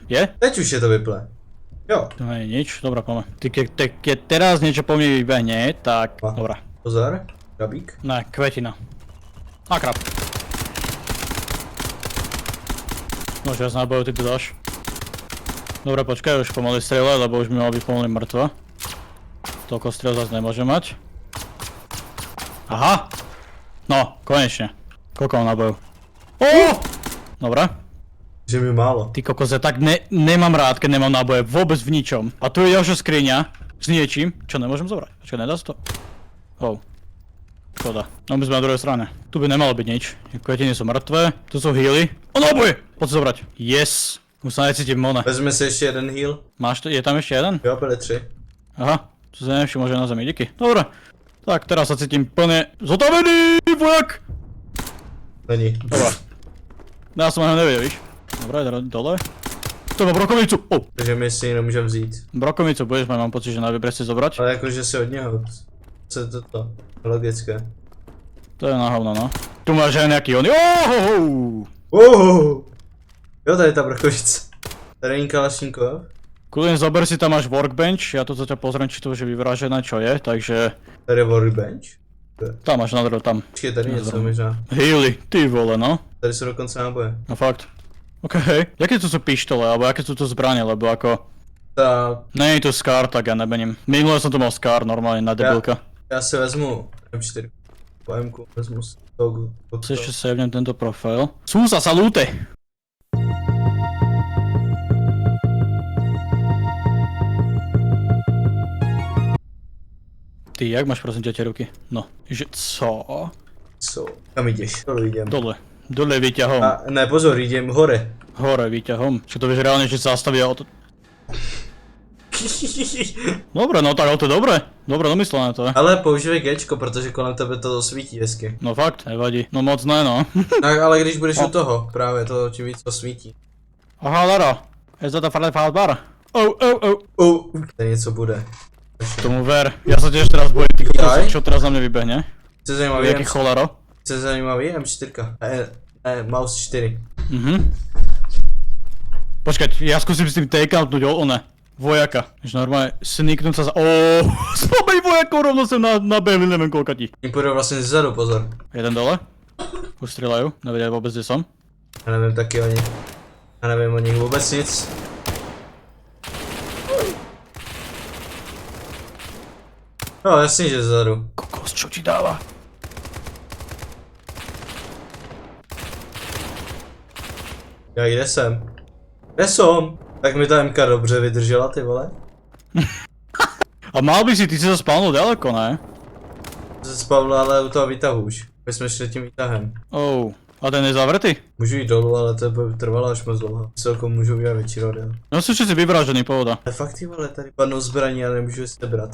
Je? Teď už je to vyplé. Jo, To nie je nič, dobra, poďme. Ty, keď teraz niečo po mne vybehne, tak... Aha. Dobra. pozor. Krabík. Ne, kvetina. A krab. No, že ja z nábojov ty tu dáš. Dobre, počkaj, už pomaly strieľaj, lebo už mi mala byť pomaly mŕtva. Toľko strieľ zase nemôže mať. Aha! No, konečne. Koľko mám nábojov? Dobre. Že mi málo. Ty kokos, ja tak nemám rád, keď nemám náboje, vôbec v ničom. A tu je ďalšia skriňa s niečím, čo nemôžem zobrať. Počkaj, nedá sa to? Oh. Škoda. No my sme na druhej strane. Tu by nemalo byť nič. Kvetiny sú mŕtve, tu sú healy. O, náboje! Poď si zobrať. Yes! Už sa necítim mone. Vezme si ještě jeden heal. Máš to, je tam ešte jeden? Jo, byly 3. Aha, to sa nevšimol, že je na zemi, díky. Dobre. Tak, teraz sa cítim plne zotavený, vojak! Není. Dobre. Ja som ho nevedel, víš? Dobre, dole. To má brokovnicu! Oh. Takže my si ji nemůžeme vzít. Brokovnicu budeš mať, mám pocit, že na výber si zobrať. Ale jakože si od něho. Co je toto? Logické. To je na hovno, no. Tu máš aj nejaký ony. Ohoho! Jo, tady je ta brkovice. Tady je Kalašníkov. Kľudne zober si tam až workbench, ja tu ťa pozriem, či to už je vyvražené, čo je, takže... Tady je workbench. Tam máš na druhou, tam. Počkej, tady něco Nezrovna. možná. Healy, ty vole, no. Tady jsou dokonce náboje. No fakt. Okej. Jaké tu sú pištole, alebo jaké sú tu zbranie, lebo ako... Ta... Nie je tu Scar, tak ja nebením. Minule som tu mal Scar, normálne na debilka. Já si vezmu M4. Po M-ku vezmu si to. Si ešte savnem tento profil. Súsa, salute! Ty, jak máš prosím ťa tie ruky? No, že co? Co? Kam jdeš? Dole jdem. Dole výťahom. A ne, pozor, jdem hore. Hore výťahom. Čo to vieš reálne, že sa zastavia od... Dobre, no tak ale to je dobre. Dobre domyslené to je. Ale používej Gčko, protože kolem tebe to svítí hezky. No fakt, nevadí. No moc ne, no. Tak, ale když budeš u toho, právě to ti víc to svítí. Aha, Lara. Je to farle bar. Tady něco bude. Tomu ver. Ja sa tiež teraz bojím, ty kokos, Jaj. čo teraz na mňa vybehne. Chce zajímavý Jaký cholero. Chce zajímavý M4. Mouse 4. Počkať, ja skúsim s tým takeoutnúť one. Vojaka. Že normálne sneaknúť sa za... Oooo, spomej vojakov rovno sem nabehli, neviem koľka ti. Jim půjdu vlastně zezadu, pozor. Jeden dole. Už strieľajú, nevedia vôbec, kde som. Já nevím taky o nich. Já nevím o nich vůbec nic. No jasně, že zezadu. Kokos, čo ti dáva? Já jde sem. Kde som? Tak mi ta MK dobře vydržela, ty vole. A mal by si, ty si sa spálnul ďaleko, ne? Se spavl, ale u toho výtahu už. My jsme šli tím výtahem. Oh, a ten je zavretý? Můžu jít dolů, ale to by trvalo až moc dlouho. Celkom můžu udělat větší rodil. No sú všetci vyvražení, pohoda. Ale fakt ty vole, tady padnou zbraní a nemůžu je sebrat.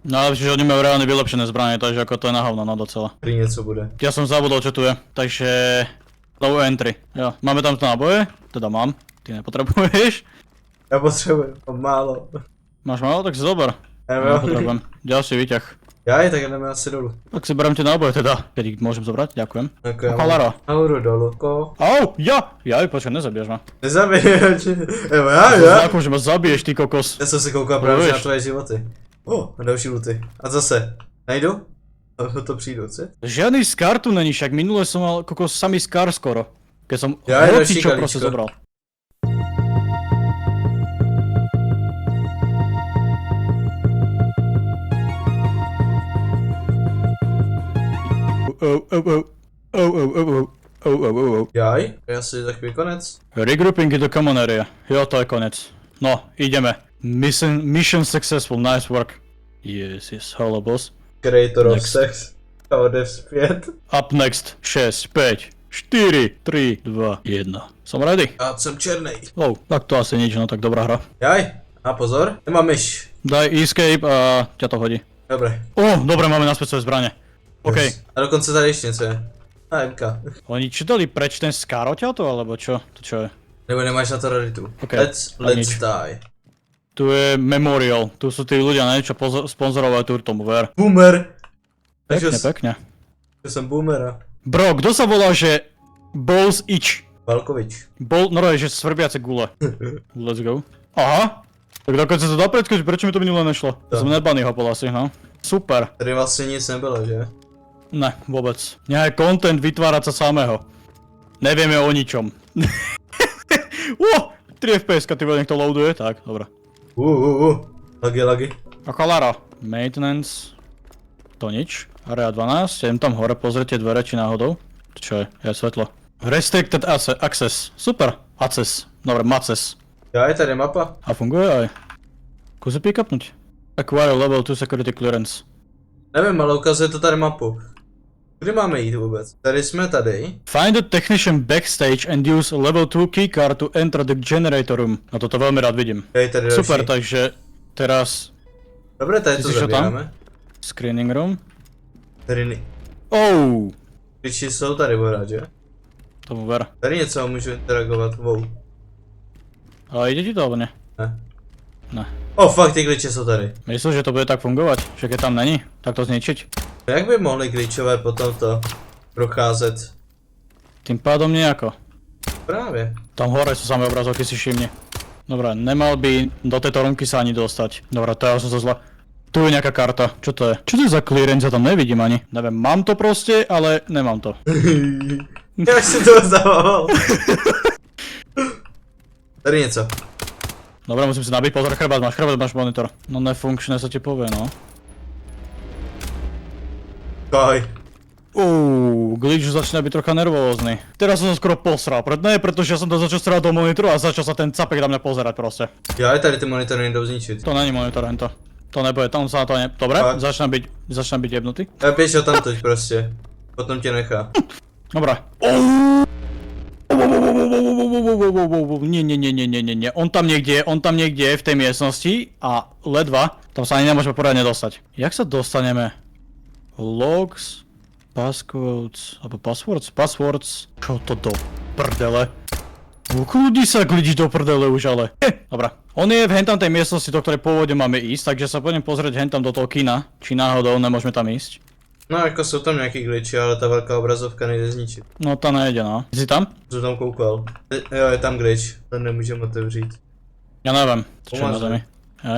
No ale že oni majú reálne vylepšené zbranie, takže ako to je na hovno, no docela. Prý něco bude. Ja som zabudol, čo tu je, takže... Low entry, jo. Máme tam náboje? Teda mám, ty nepotrebuješ. Já potřebuji, mám málo. Máš málo? Tak si zober. Ja nepotrebujem. Ďalší výťah. Já i tak jdeme asi dolů. Tak si berem tie náboje teda, keď ich môžem zobrať, ďakujem. Tak já Cholera. nahoru dolů, ko. Au, ja! Jaj, počkaj, nezabiješ ma. Nezabiješ. Evo, Ja já. zákom, že ma zabiješ, ty kokos. Já jsem se koukal právě Víš. na tvoje životy. A další luty. A zase, najdu? To přijdu, co? Žiadny Scar tu není, však minule som mal kokos samý Scar skoro. Keď som Ja aj hocičo další proste kalíčko. zobral. Jaj, já si takový konec. Regrouping je to common area. Jo, to je konec. No, ideme. Mission successful, nice work. Yes, hello boss. Creator of Next. sex. A odev 5. Up next, 6, 5, 4, 3, 2, 1. Som ready? Já jsem černej. Oh, tak to asi nič, no tak dobrá hra. Jaj, a pozor, nemám myš. Daj escape a ťa to hodí. Dobré. Dobre, máme naspäť svoje zbranie. OK. Yes. A dokonce tady ještě něco je. A MK. Oni či dali preč ten Scar odtiaľto, alebo čo? To čo je? Nebo nemáš na to raritu. Ok, Let's a nič. die. Tu je Memorial. Tu sú tí ľudia, ne, čo sponzorovali tu tomu ver. Boomer. Pekne, Takže pekne. jsem boomera. Bro, kto sa volá, že Balls Itch? Valkovič. No že svrbiace gule. Let's go. Aha. Tak dokonce sa to dá predskočiť, prečo mi to minule nešlo? To. Som nedbaný hopol asi, no. Super. Tady vlastně nic nebylo, že? Ne, vôbec. Nejaký content vytvárať sa samého. Nevieme o ničom. 3 FPS, ty vole, nech to loaduje, tak, dobré. Lagy, lagy. A Kalara. Maintenance. To nič. Area 12, idem tam hore, pozrite dvere, či náhodou. To čo je? Je svetlo. Restricted access. Super. Access. Dobre, Maces. Já je tady mapa. A funguje aj. Kus si pick-upnúť. Acquire level 2 security clearance. Nevím, ale ukazuje to tady mapu. Kde máme jít vůbec? Tady jsme tady. Find the technician backstage and use level 2 keycard to enter the generator room. A toto veľmi rád vidím. Je tady další. Super, takže teraz Dobré, tady Ty to jsi šel tam? zabíráme. screening room. Tady Oh, klíči jsou tady vodat, že? tomu ver. Tady něco můžu interagovat, wow. Ale ide ti to, alebo ne? Ne. Ne. Fakt, ty klíče jsou tady. Myslíš, že to bude tak fungovať? Že keď tam není, tak to zničiť? Jak by mohli klíčové potom to procházet? Tým pádom nejako. Právě. Tam hore sú samé obrazovky, si všimni. Dobre, nemal by do tejto roomky sa ani dostať. Dobre, to ja som sa zle. Tu je nejaká karta. Čo to je? Čo to je za clearance? Ja tam nevidím ani. Neviem, mám to proste, ale nemám to. Jak si to zdával? Tady něco. Dobre, musím si nabiť pozor, chrbát máš monitor. No nefunkčné sa ti povie, no. Kaj. Glitch už začína byť trocha nervózny. Teraz som sa skoro posral, pretože ja som to začal strávať do monitoru a začal sa ten capek na mňa pozerať proste. Já tady ty monitory nejdou zničit. To není monitor, hento. To nebude, tam sa na to ne... Dobre, Tak. začína byť jebnutý. Já pěšel tam teď prostě. Potom tě nechá. Dobre. Nie, on tam niekde je v tej miestnosti a ledva, tam sa ani nemôžeme poriadne dostať. Jak sa dostaneme? Logs, passcodes, alebo passwords, čo to do prdele? Ukludni sa, glitch do prdele už ale. Dobra, on je v hentam tej miestnosti, do ktorej pôvodne máme ísť, takže sa pôjdem pozrieť hentam do toho kina, či náhodou nemôžeme tam ísť. No jako jsou tam nějaký glitchy, ale ta velká obrazovka nejde zničit. No ta nejde, no. Jsi tam? Jsem tam koukal. Jo, je tam glitch. Ten nemůžeme otevřít. Ja neviem, čo je na Pomáže. zemi. Je,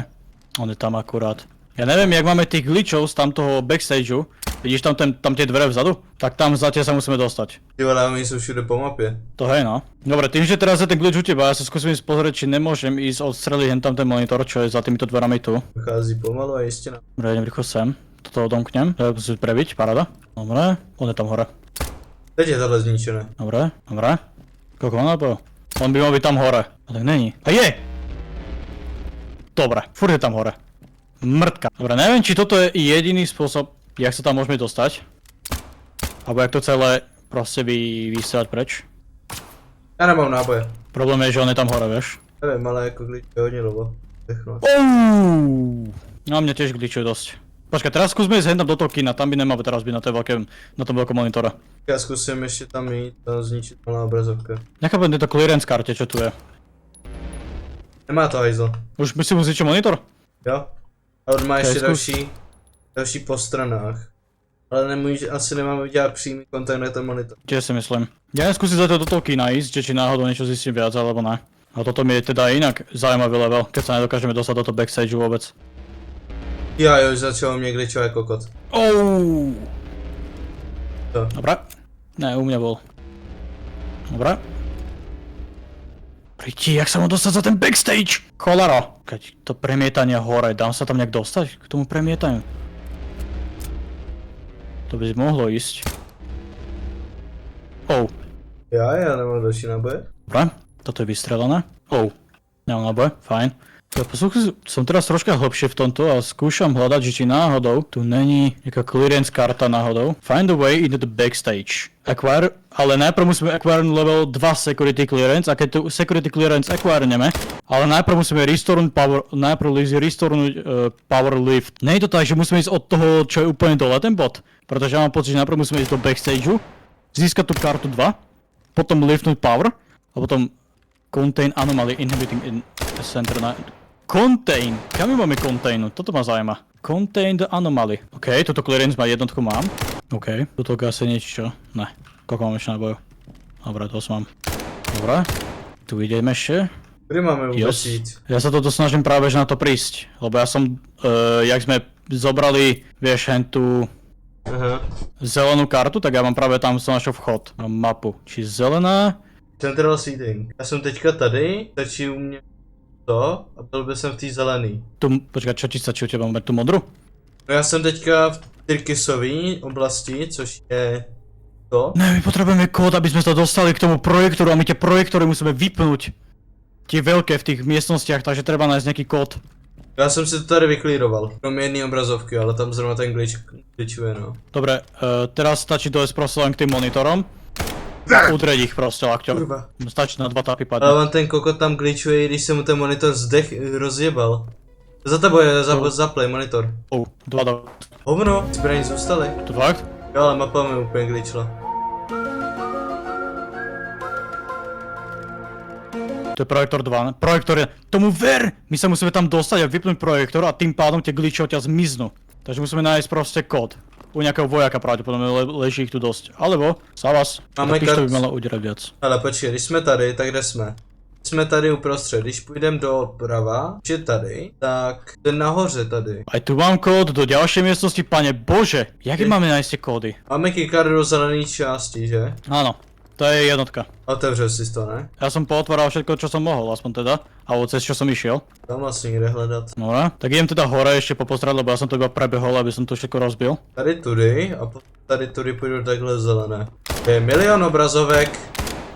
on je tam akurát. Ja neviem, jak máme tých glitchov z tamtoho backstageu. Vidíš tam tie dvere vzadu? Tak tam zatiaľ sa musíme dostať. Ty vole, oni jsou všude po mapě. To hej no. Dobre, tým, že teraz je ten glitch u teba, ja sa skúsim ísť pozrieť, či nemôžem ísť odstreliť hen tam ten monitor, čo je za týmito dverami tu. Vychází pomalu a jistě na. Dobre, idem rýchlo sem. Toto odomknem, to musím prebiť, paráda. Dobre, on je tam hore. Teď je tohle zničené. Dobre. Koľko on nabil? On by mal byť tam hore. A tak není. A je! Dobre, furt je tam hore. Mrtka. Dobre, neviem, či toto je jediný spôsob, jak sa tam môžeme dostať. Alebo jak to celé proste vystrelať preč. Já nemám náboje. Problém je, že on je tam hore, vieš. Nevím, ale jako glitchuje hodně dlouho. No mňa tiež glitchuje dosť. Počkaj, teraz skúsme ísť hendam do toho kina, tam by nemal teraz byť na tom veľkom monitore. Já zkusím ještě tam jít a zničit malá obrazovka. Nechápem tento clearance karte, čo tu je. Nemá to hajzl. Už by si mu zničil monitor? Jo. A on má ještě zkus. další po stranách. Ale asi nemáme dělat přímý kontakt na ten monitor. Tiež si myslím. Ja neskúsim zatiaľ do toho kina ísť, že či náhodou niečo zistím viac, alebo ne. A toto mi je teda inak zaujímavý level, keď sa nedokážeme dostať do toho backstage vôbec. Já jo, začalo mě glitchovat jako kot. To. Dobre. Ne, u mňa bol. Dobre. Priti, jak sa mám dostať za ten backstage? Cholera. Keď to premietanie hore, dám sa tam nejak dostať k tomu premietaniu? To by mohlo ísť. Já nemám další náboje. Dobre, toto je vystrelené. Nemám náboje, fajn. Som teraz troška hlbšie v tomto a skúšam hľadať, že či náhodou tu není nejaká clearance karta náhodou. Find a way into the backstage. Acquire, ale najprv musíme acquire level 2 security clearance a keď tu security clearance acquirneme, ale najprv musíme restornúť power lift. Nie je to tak, že musíme ísť od toho, čo je úplne dole ten bod, pretože ja mám pocit, že najprv musíme ísť do backstageu, získať tú kartu 2, potom liftnúť power a potom contain anomaly inhibiting in center na... Contain! Kam my máme containu? Toto ma zaujíma. Contain the anomaly. OK, toto clearance má jednotku mám. OK, toto asi niečo. Ne. Koľko mám ešte nábojov? Dobre, dosť mám. Dobre. Tu ideme ešte. Kde máme vôbec ísť? Ja sa toto snažím práve že na to prísť. Lebo ja som, jak sme zobrali, vieš, tú zelenú kartu, tak ja mám práve tam som našiel vchod. Mám mapu. Či zelená? Central seating. Já jsem teďka tady, stačí u mě to a byl by jsem v té zelený. Počkaj, čo ti stačí u teba? Máme tu modru? No já jsem teďka v Tyrkisové oblasti, což je to. Ne, my potrebujeme kód, aby sme sa dostali k tomu projektoru a my tie projektory musíme vypnúť. Tie veľké v tých miestnostiach, takže treba nájsť nejaký kód. Já jsem si to tady vyklíroval, kromě jedné obrazovky, ale tam zrovna ten glitchuje, no. Dobre, teraz stačí dojsť proste len k tým monitorom. Udreť ich proste lakťom. Kurva. Stačí na 2 tapy Ale padne. on ten kokot tam glitchuje, když se mu ten monitor rozjebal. Za tebou je, zaplej monitor. 2 do... Hovno, zbraní zůstaly. To fakt? Jo, ale mapa mi úplně glitchla. To je projektor 2, ne? Projektor je... Tomu ver! My sa musíme tam dostať a vypnúť projektor a tým pádom tie glitche odtiaľ zmiznú. Takže musíme nájsť proste kód. U nejakého vojaka pravdepodobne leží ich tu dosť. Alebo, Savas, Máme to by malo udierať viac. Ale počkej, když jsme tady, tak kde jsme? Jsme tady uprostřed, když půjdeme doprava, či tady, tak ten nahoře tady. Aj tu mám kód do ďalšej miestnosti, pane bože! Jaké máme nájsť tie kódy? Máme keycard do zelené části, že? Áno, to je jednotka. Otevřel si to, ne? Ja som pootváral všetko, čo som mohol, aspoň teda. Alebo cez čo som išiel. Tam vlastně někde hledat. Dobre, tak idem teda hore ešte popozerať, lebo ja som to iba prebehol, aby som to všetko rozbil. Tady tudy a tady tudy půjdu takhle zelené. Je milion obrazovek.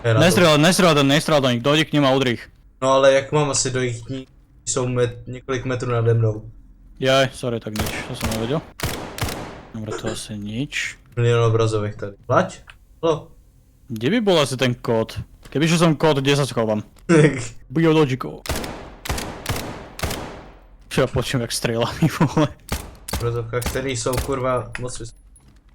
Nestrieľaj do nich, dojdi k nim a udri ich. No ale jak mám asi dojít k ní? Jsou několik metrů nade mnou. Jaj, sorry, tak nič, to som nevedel. Dobre, to asi nič. Milion obrazovek tady. Plať? Hlo. Kde by bol asi ten kód? Keby šiel som kód, kde sa schovám? Biological. Čo ja počujem, jak strieľa mi vole. Obrazovka, který jsou kurva moc vysoké.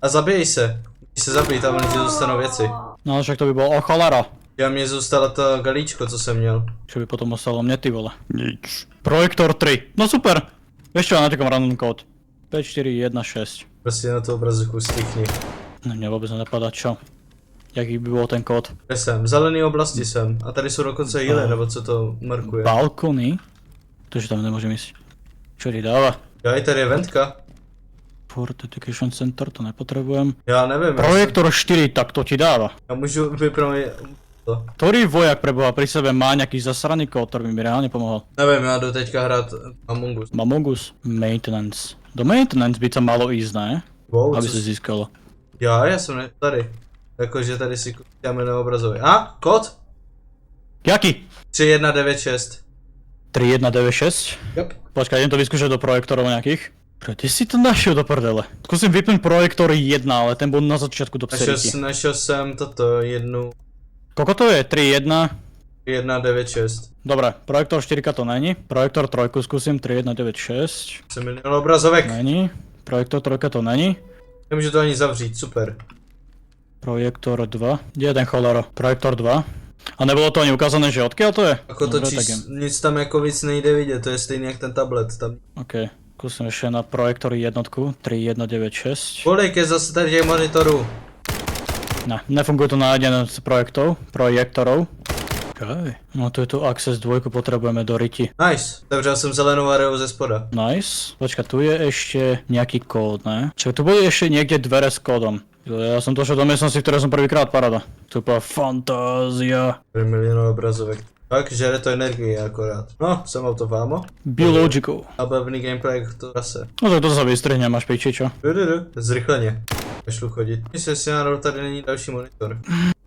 A zabijej se. Když se zabijí, tam ti zůstanou věci. No ale však to by bol, cholera. Já mě zůstala to galíčko, co jsem měl. Čo by potom ostalo mne, ty vole? Nič. Projektor 3. No super. Vieš čo, ja natekám random kód. 5416. Prostě na tu obrazovku stýchni. No, mňa vôbec nenapadá čo. Jaký by bol ten kód? Kde jsem? V zelený oblasti jsem. A tady jsou dokonce healy, nebo co to markuje. Balkony? Tože tam nemôžem ísť. Čo ti dáva? Já tady je ventka. Fort Education Center, to nepotrebujem. Já nevím. Projektor 4, tak to ti dáva. Já můžu vypnout to. Ktorý vojak preboha pri sebe má nejaký zasraný kód, ktorý by mi reálne pomohol? Nevím, já jdu teďka hrát Among Us. Among Us Maintenance. Do Maintenance by sa malo ísť, ne? Wow, Aby sa získalo. Já jsem tady. Jakože tady si dáme na obrazově. A, kód? Jaký? 3196. 3196. Yep. Počkaj, idem to vyskúšať do projektorov nejakých. Ty si to našiel do prdele. Skúsim vypnúť projektor 1, ale ten bol na začiatku do pseriky. Našel jsem toto jednu Koľko to je? 3.1? 196. Dobre, projektor 4 to není. Projektor 3 skúsim, 3196. 8 milionů obrazovek. Není. Projektor 3 to není. Nemůžu to ani zavřít, super. Projektor 2. Kde je ten cholero? Projektor 2. A nebolo to ani ukázané, že odkiaľ to je? Ako to Dobre, tak je. nic tam jako víc nejde vidět, to je stejný jak ten tablet tam. OK, skúsim ešte na projektor jednotku, 3196. Kolik je zase tady těch monitorů? Ne, nefunguje to na jeden z projektorov. Okay. No tu je tu Access 2, potrebujeme do riti. Nice, zavřel jsem zelenou areu ze spoda. Nice. Počka, tu je ešte nejaký kód, ne? Čak, tu boli ešte niekde dvere s kódom. Ja som došiel do miestnosti, ktoré som prvýkrát parada. To je fantázia. 3 milionů obrazovek. Tak, žere to energii akorát. No, jsem autofámo. Biological. A bavný gameplay to zase. No tak to sa vystrihne, máš piči, čo? Zrychleně. Šlu chodit. Myslím si, náhodou tady není další monitor.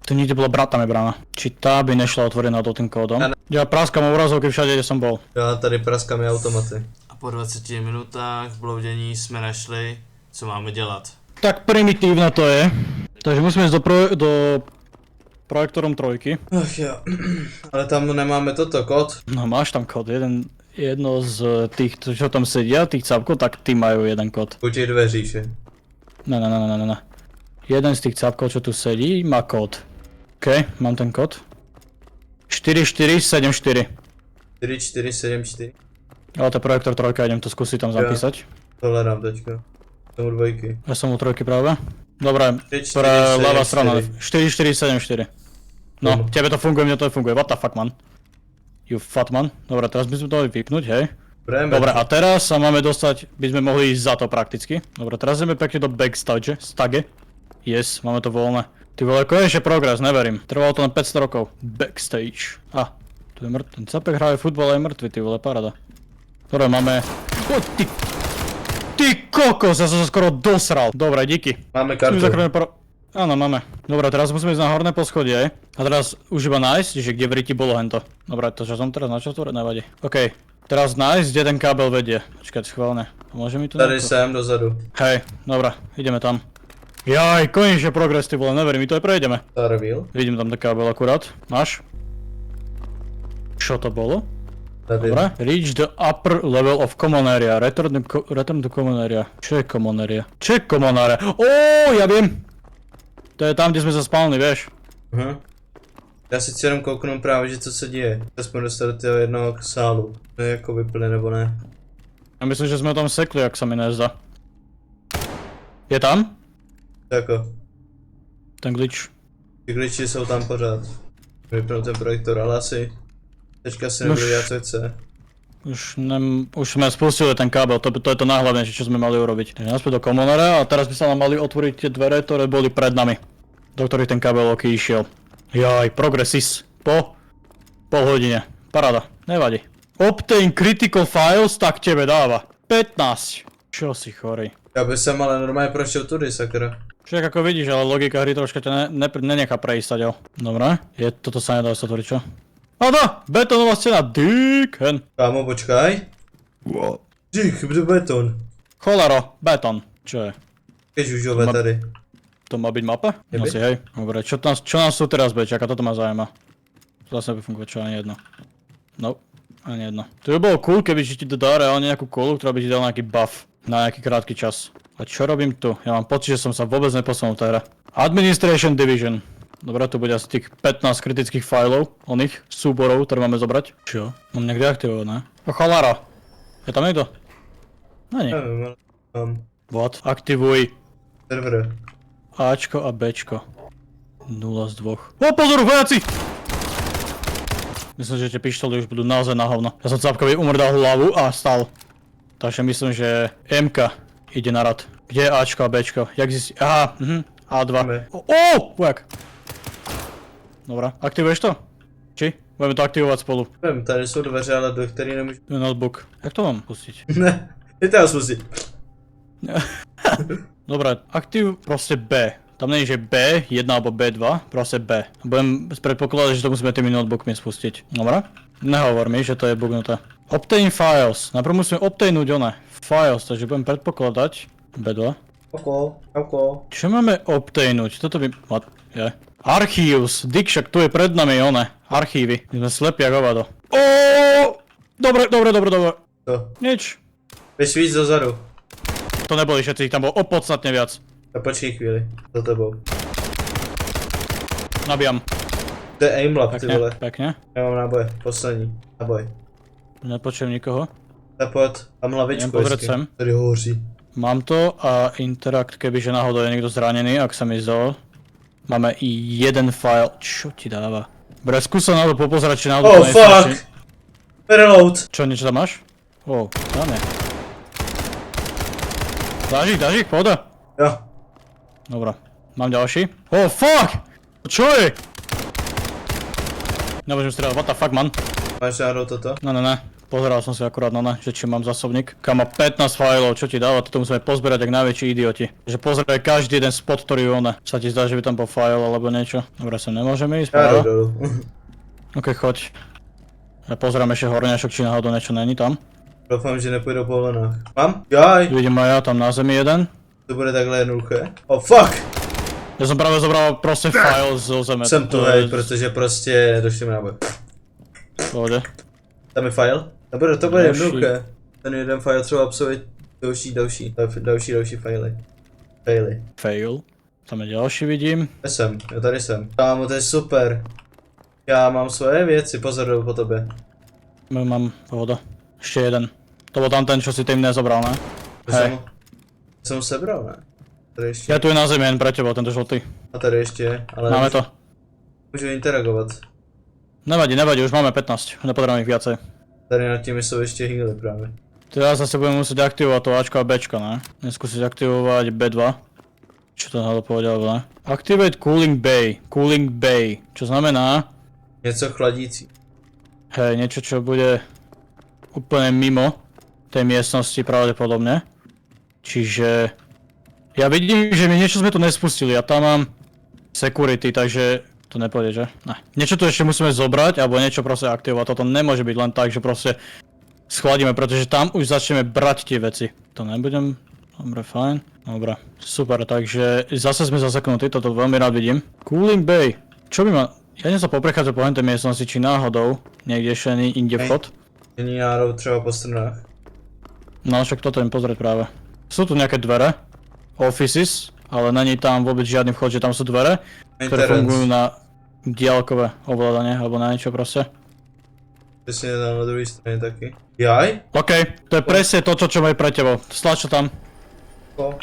Tu niekde bola brata brána. Či tá by nešla otvorená do tým kódom? Ja praskám obrazovky všade, kde som bol. Já tady praskám i automaty. A po 20 minutách bloudění jsme našli, co máme dělat. Tak primitívne to je. Takže musíme ísť do projektorom 3. Ach jo. Ale tam nemáme toto, kód. No máš tam kód, jedno z tých, čo tam sedia, tých cápkov, tak tí majú jeden kód. U těch dveří, že? Ne. Jeden z tých cápkov, čo tu sedí, má kód. OK, mám ten kód. 4474. 4474. Ale to je projektor 3, idem to skúsiť tam zapísať. To hledám teďka. Jsem u dvojky. Ja som u 3 práve. Dobre, 4, pre 4, ľavá 7, strana. 4474. No, tebe to funguje, mne to nefunguje. What the fuck, man? You fat man. Dobre, teraz by sme to mali vypnúť, hej. Dobre, a teraz sa máme dostať, by sme mohli ísť za to prakticky. Dobre, teraz ideme pekne do backstage, stage. Yes, máme to voľné. Ty vole, konečne progres, neverím. Trvalo to len 500 rokov. Backstage. Tu je mŕtvy. Ten capek hraje futbal a je mŕtvy, ty vole, paráda. Dobre, máme... Ty kokos, ja som sa skoro dosral. Dobre, díky. Máme kartu. Áno, máme. Dobre, teraz musíme ísť na horné poschodie. A teraz už iba nájsť, že kde v riti bolo hento. Dobre, to čo som teraz načal tvoriť, nevadí. OK. Teraz nájsť, kde ten kábel vedie. Počkať, schválne. Pomôže mi to Tady jsem dozadu. Hej, dobre, ideme tam. Jaj, konečne progres, ty vole, neverím, my to aj prejdeme. Starville. Vidím tam ten kábel akurát. Máš? Čo to bolo? Tady. Dobre. Reach the upper level of common area. Return to common area. Čo je common area? Čo je common area? Ja viem! To je tam, kde sme sa spálni, vieš. Já si chci jenom kouknout právě, že co se děje. Aspoň dostat do toho jednoho sálu. To je jako vyplne nebo ne. Ja myslím, že sme tam sekli, jak sa mi nezdá. Je tam? Jako. Ten glitch. Ty glitchi jsou tam pořád. Vypnu ten projektor, ale asi. Teďka si nebudu dělat co chce. Už sme spustili ten kábel, to je to najhlavnejšie, čo sme mali urobiť. Takže naspäť do komunera a teraz by sa nám mali otvoriť tie dvere, ktoré boli pred nami. Do ktorých ten kábel oký išiel. Jaj, progresis. Po pol hodine. Paráda, nevadí. Obtain critical files, tak tebe dáva. 15. Čo si chorý? Já bych sem ale normálně prošel tudy, sakra. Však ako vidíš, ale logika hry troška ťa nenechá prejsť saďal. Dobre, toto sa nedá sa otvoriť, čo? Betonová scéna, dickhen. Kámo, počkaj. Dík, beton. Cholero, beton. Čo je? Kežužové tady. To má byť mapa? No si hej. Dobre, čo nás tu teraz bude čakať, toto ma zaujíma. To zase by fungovať, čo ani jedno. No, ani jedno. To by bolo cool, keby ti dodá reálne nejakú kolu, ktorá by ti dala nejaký buff na nejaký krátky čas. A čo robím tu? Ja mám pocit, že som sa vôbec neposunul v tej hre. Administration Division. Dobre, tu bude asi tých 15 kritických fajlov, oných súborov, ktoré máme zobrať. Čo? Mám nejak deaktivovať, ne? Cholera! Je tam niekto? No nie. Nevím, ale What? Aktivuj server. Ačko a Bčko. 0 z 2. Pozor, vojaci! Myslím, že tie pištoly už budú naozaj na hovno. Ja som Cápkovi umrdal hlavu a stal. Takže myslím, že MK ide na rad. Kde je Ačko a Bčko? Jak zistiť? Aha, A2. Vojak! Dobrá, aktivuješ to? Či? Budeme to aktivovať spolu. Nevím, tady jsou dveře, ale do kterých nemůžu. To je notebook. Jak to mám pustiť? Ne, je to spustit. Dobre, aktiv proste B. Tam není, že B1 alebo B2, proste B. Budem predpokladať, že to musíme tými notebookmi spustiť. Dobre? Nehovor mi, že to je bugnuté. Obtain files. Najprv musíme obtainúť one. Files, takže budem predpokladať. B2. Oko. Čo máme obtainúť? Toto by... What? Je. Archives. Dick, tu je pred nami one. Archívy. My sme slepí ako hovado. Dobre. To. Nič. Běž víc dozadu. To neboli všetci, ich tam bolo opodstatne viac. A počkej chvíli. Za tebou. Nabijam. To je aimlab, ty vole. Pekne. Já mám náboje. Poslední. Náboj. Nepočujem nikoho. Zapojď. Mám hlavičku. Idem pozrieť hezky. sem. Tady hoří. Mám to a Interact, kebyže náhodou je niekto zranený, ak sa mi zdalo. Máme i jeden file. Čo ti dáva? Bre, skús sa náhodou popozerať, či náhodou Oh fuck! Reload. Čo, niečo tam máš? Tam je. Dáš ich, pohoda. Jo. Dobra, mám ďalší. Fuck! Čo je? Nemôžem strieľať, what the fuck, man? Máš náhodou toto? Ne. Pozeral som si akurát že či mám zásobník. Kam má 15 fajlov, čo ti dáva, toto musíme pozbierať jak najväčší idioti. Že pozeraj každý jeden spot, ktorý sa ti zdá, že by tam bol file alebo niečo. Dobre, sem nemôžeme ísť, Já práve? jdu dolů. Ok, choď. Ja pozerám ešte horňašok, či náhodou niečo není tam. Doufám, že nepůjdu po vlnách. Mám? Jaj! Vidím aj ja, tam na zemi jeden. To bude takhle jednoduché. Oh fuck! Ja som práve zobral proste file zo zeme. Jsem tu, hej, protože prostě došli mi náboj. Pohode. Tam je file? To bude Další. jednoduché. Ten jeden file třeba obsahuje další filey. Fail. Tam je ďalší, vidím. Já tady jsem. Kámo, to je super. Já mám svoje věci, pozor, jdu po tobě. Mám, pohoda. Ešte jeden. To bol tam ten, čo si tým nezobral, ne? Hej. Jsem sebral, ne? Tady ještě. Ja tu je na zemi, jen pre teba, tento žltý. A tady ještě, ale Máme to. můžu interagovat. Nevadí, už máme 15. Nepotrebujem ich viacej. Tady nad těmi jsou ještě healy právě. Teraz zase budeme musieť aktivovať to Ačko a Bčko, ne? Neskúsiť aktivovať B2. Čo to náhodou povedal, ne? Activate Cooling Bay. Čo znamená? Něco chladící. Hej, niečo, čo bude úplne mimo tej miestnosti pravdepodobne. Čiže... Ja vidím, že my niečo sme tu nespustili, ja tam mám security, takže to nepôjde, že? Ne. Niečo tu ešte musíme zobrať, alebo niečo proste aktivovať, toto nemôže byť len tak, že proste schladíme, pretože tam už začneme brať tie veci. To nebudem... Dobre, fajn. Dobre, super, takže zase sme zaseknutí, toto veľmi rád vidím. Cooling Bay. Čo by ma... Ja nie sa poprechádzam po hentej miestnosti, či náhodou niekde ešte ani inde vchod. Není náhodou třeba po stranách. No však toto im pozrieť práve. Sú tu nejaké dvere. Offices, ale není tam vôbec žiadny vchod, že tam sú dvere, ktoré fungujú na diaľkové ovládanie, alebo na niečo proste. Přesně tam na druhé straně taky. Jaj? OK, to je presne to, čo majú pre tebou. Stlač to tam.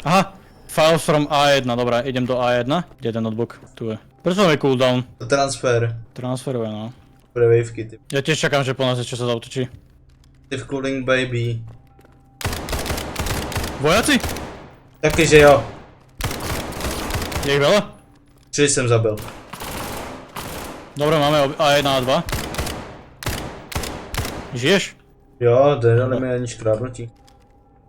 Aha, files from A1, dobré, idem do A1. Kde je ten notebook? Tu je. Prečo tam je cooldown? To transfer. Transferuje, no. Bude wavky, ty. Ja tiež čakám, že po nás ešte sa zautočí. Ty v cooling baby. Vojaci? Taky, že jo. Je ich veľa? 3 jsem zabil. Dobre, máme A1 a 2. Žiješ? Jo, nedali mi ani škrábnutí.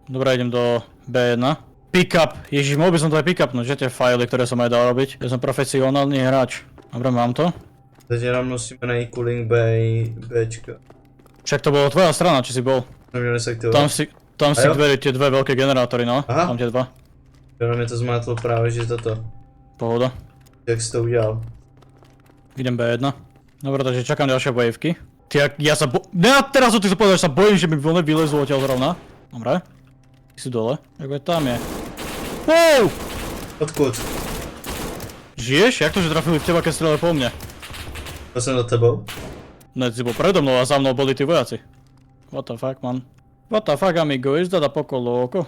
Dobre, idem do B1. Pickup, ježiš, mohol by som to aj pickupnúť, že tie fily, ktoré som aj dal robiť. Ja som profesionálny hráč. Dobre, mám to. Teď jenom musíme najít cooling bay Bčka. Však to bolo tvoja strana, či si bol. Neměli se aktivovat. Tam si jo? dvere tie dve veľké generátory, no. Aha. Tam tie dva. Jenom mě to zmátlo právě, že toto. Pohoda. Jak jsi to udělal? Idem B1. Dobre, takže čakám ďalšie wavky. Ja sa teraz ty sa povedal, že sa bojím, že mi vlne vylezú odtiaľ zrovna. Dobre. Ty si dole. Ako je tam je. Wow! Odkud? Žiješ? Jak to, že trafili v teba, keď strelili po mne? To jsem za tebou? Ne, ty si bol predo mnou a za mnou boli tí vojaci. What the fuck, man? What the fuck, amigo? Is that a poco loco?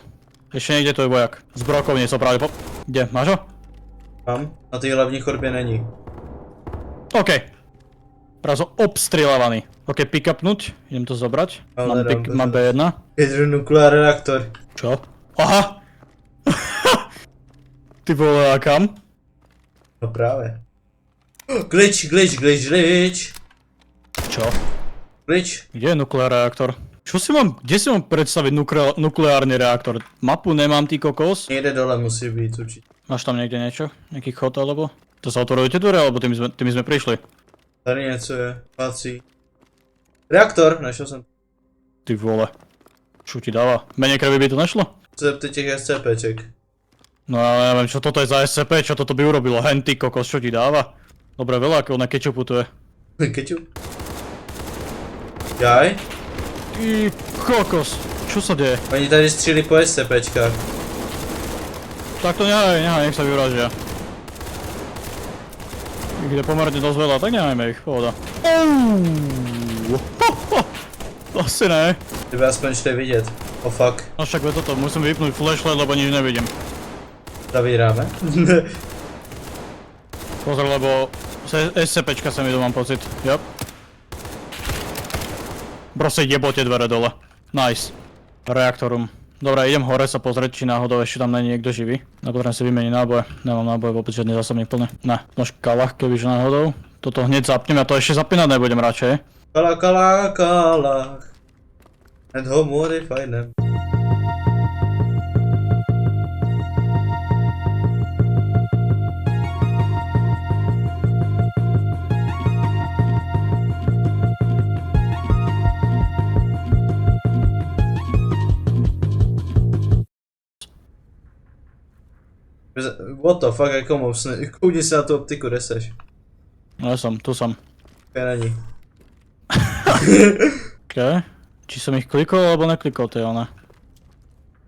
Ešte niekde tu je vojak. Z brokovnicou práve po... Kde? Máš ho? Mám. Na té hlavní chodbě není. OK. Práve som obstrieľavaný. OK, pick-upnúť. Idem to zobrať. Ale Mám B1. Hydronukleár reaktor. Čo? Aha! Ty vole, a kam? No právě. Glitch. Čo? Glitch. Kde je nukleárny reaktor? Kde si mám predstaviť nukleárny reaktor? Mapu nemám, ty kokos? Někde dole musí být určitě. Máš tam niekde niečo? Nejaký chod alebo? To sa otvorujú tie dvere, alebo tými sme prišli? Tady něco je. Patří. Reaktor, našel jsem. Ty vole. Čo ti dáva? Menej krvi by to nešlo? Zepty těch SCPček. No ja neviem, čo toto je za SCP, čo toto by urobilo. Henty kokos, čo ti dáva? Dobre, veľa ako na kečupu to je. Kečup. Jaj? Ty kokos, čo sa deje? Oni tady střílí po SCPčkách. Tak to nehaj, nech sa vyvražia. Ich je pomerne dosť veľa, tak nehajme ich, pohoda. Asi ne. Tebe aspoň šli vidět. Oh fuck. No však toto, musím vypnúť flashlight, lebo nič nevidím. Zavíráme. Pozor, lebo SCPčka sa mi tu mám pocit. Yep. Proste jebo tie dvere dole. Nice. Reaktorum. Dobre, idem hore sa pozrieť, či náhodou ešte tam není niekto živý. Potrebujem si vymeniť náboje. Nemám náboje vôbec žiadny zásobník plný. Ne, nožka ľah, kebyže náhodou. Toto hneď zapnem, ja to ešte zapínať nebudem radšej. Kala kala kala. And home modify them. What the fuck, jako mousne, koudni se na tu optiku, kde seš? No ja som, tu som. Ja není. OK. Či som ich klikol, alebo neklikol, to je ona.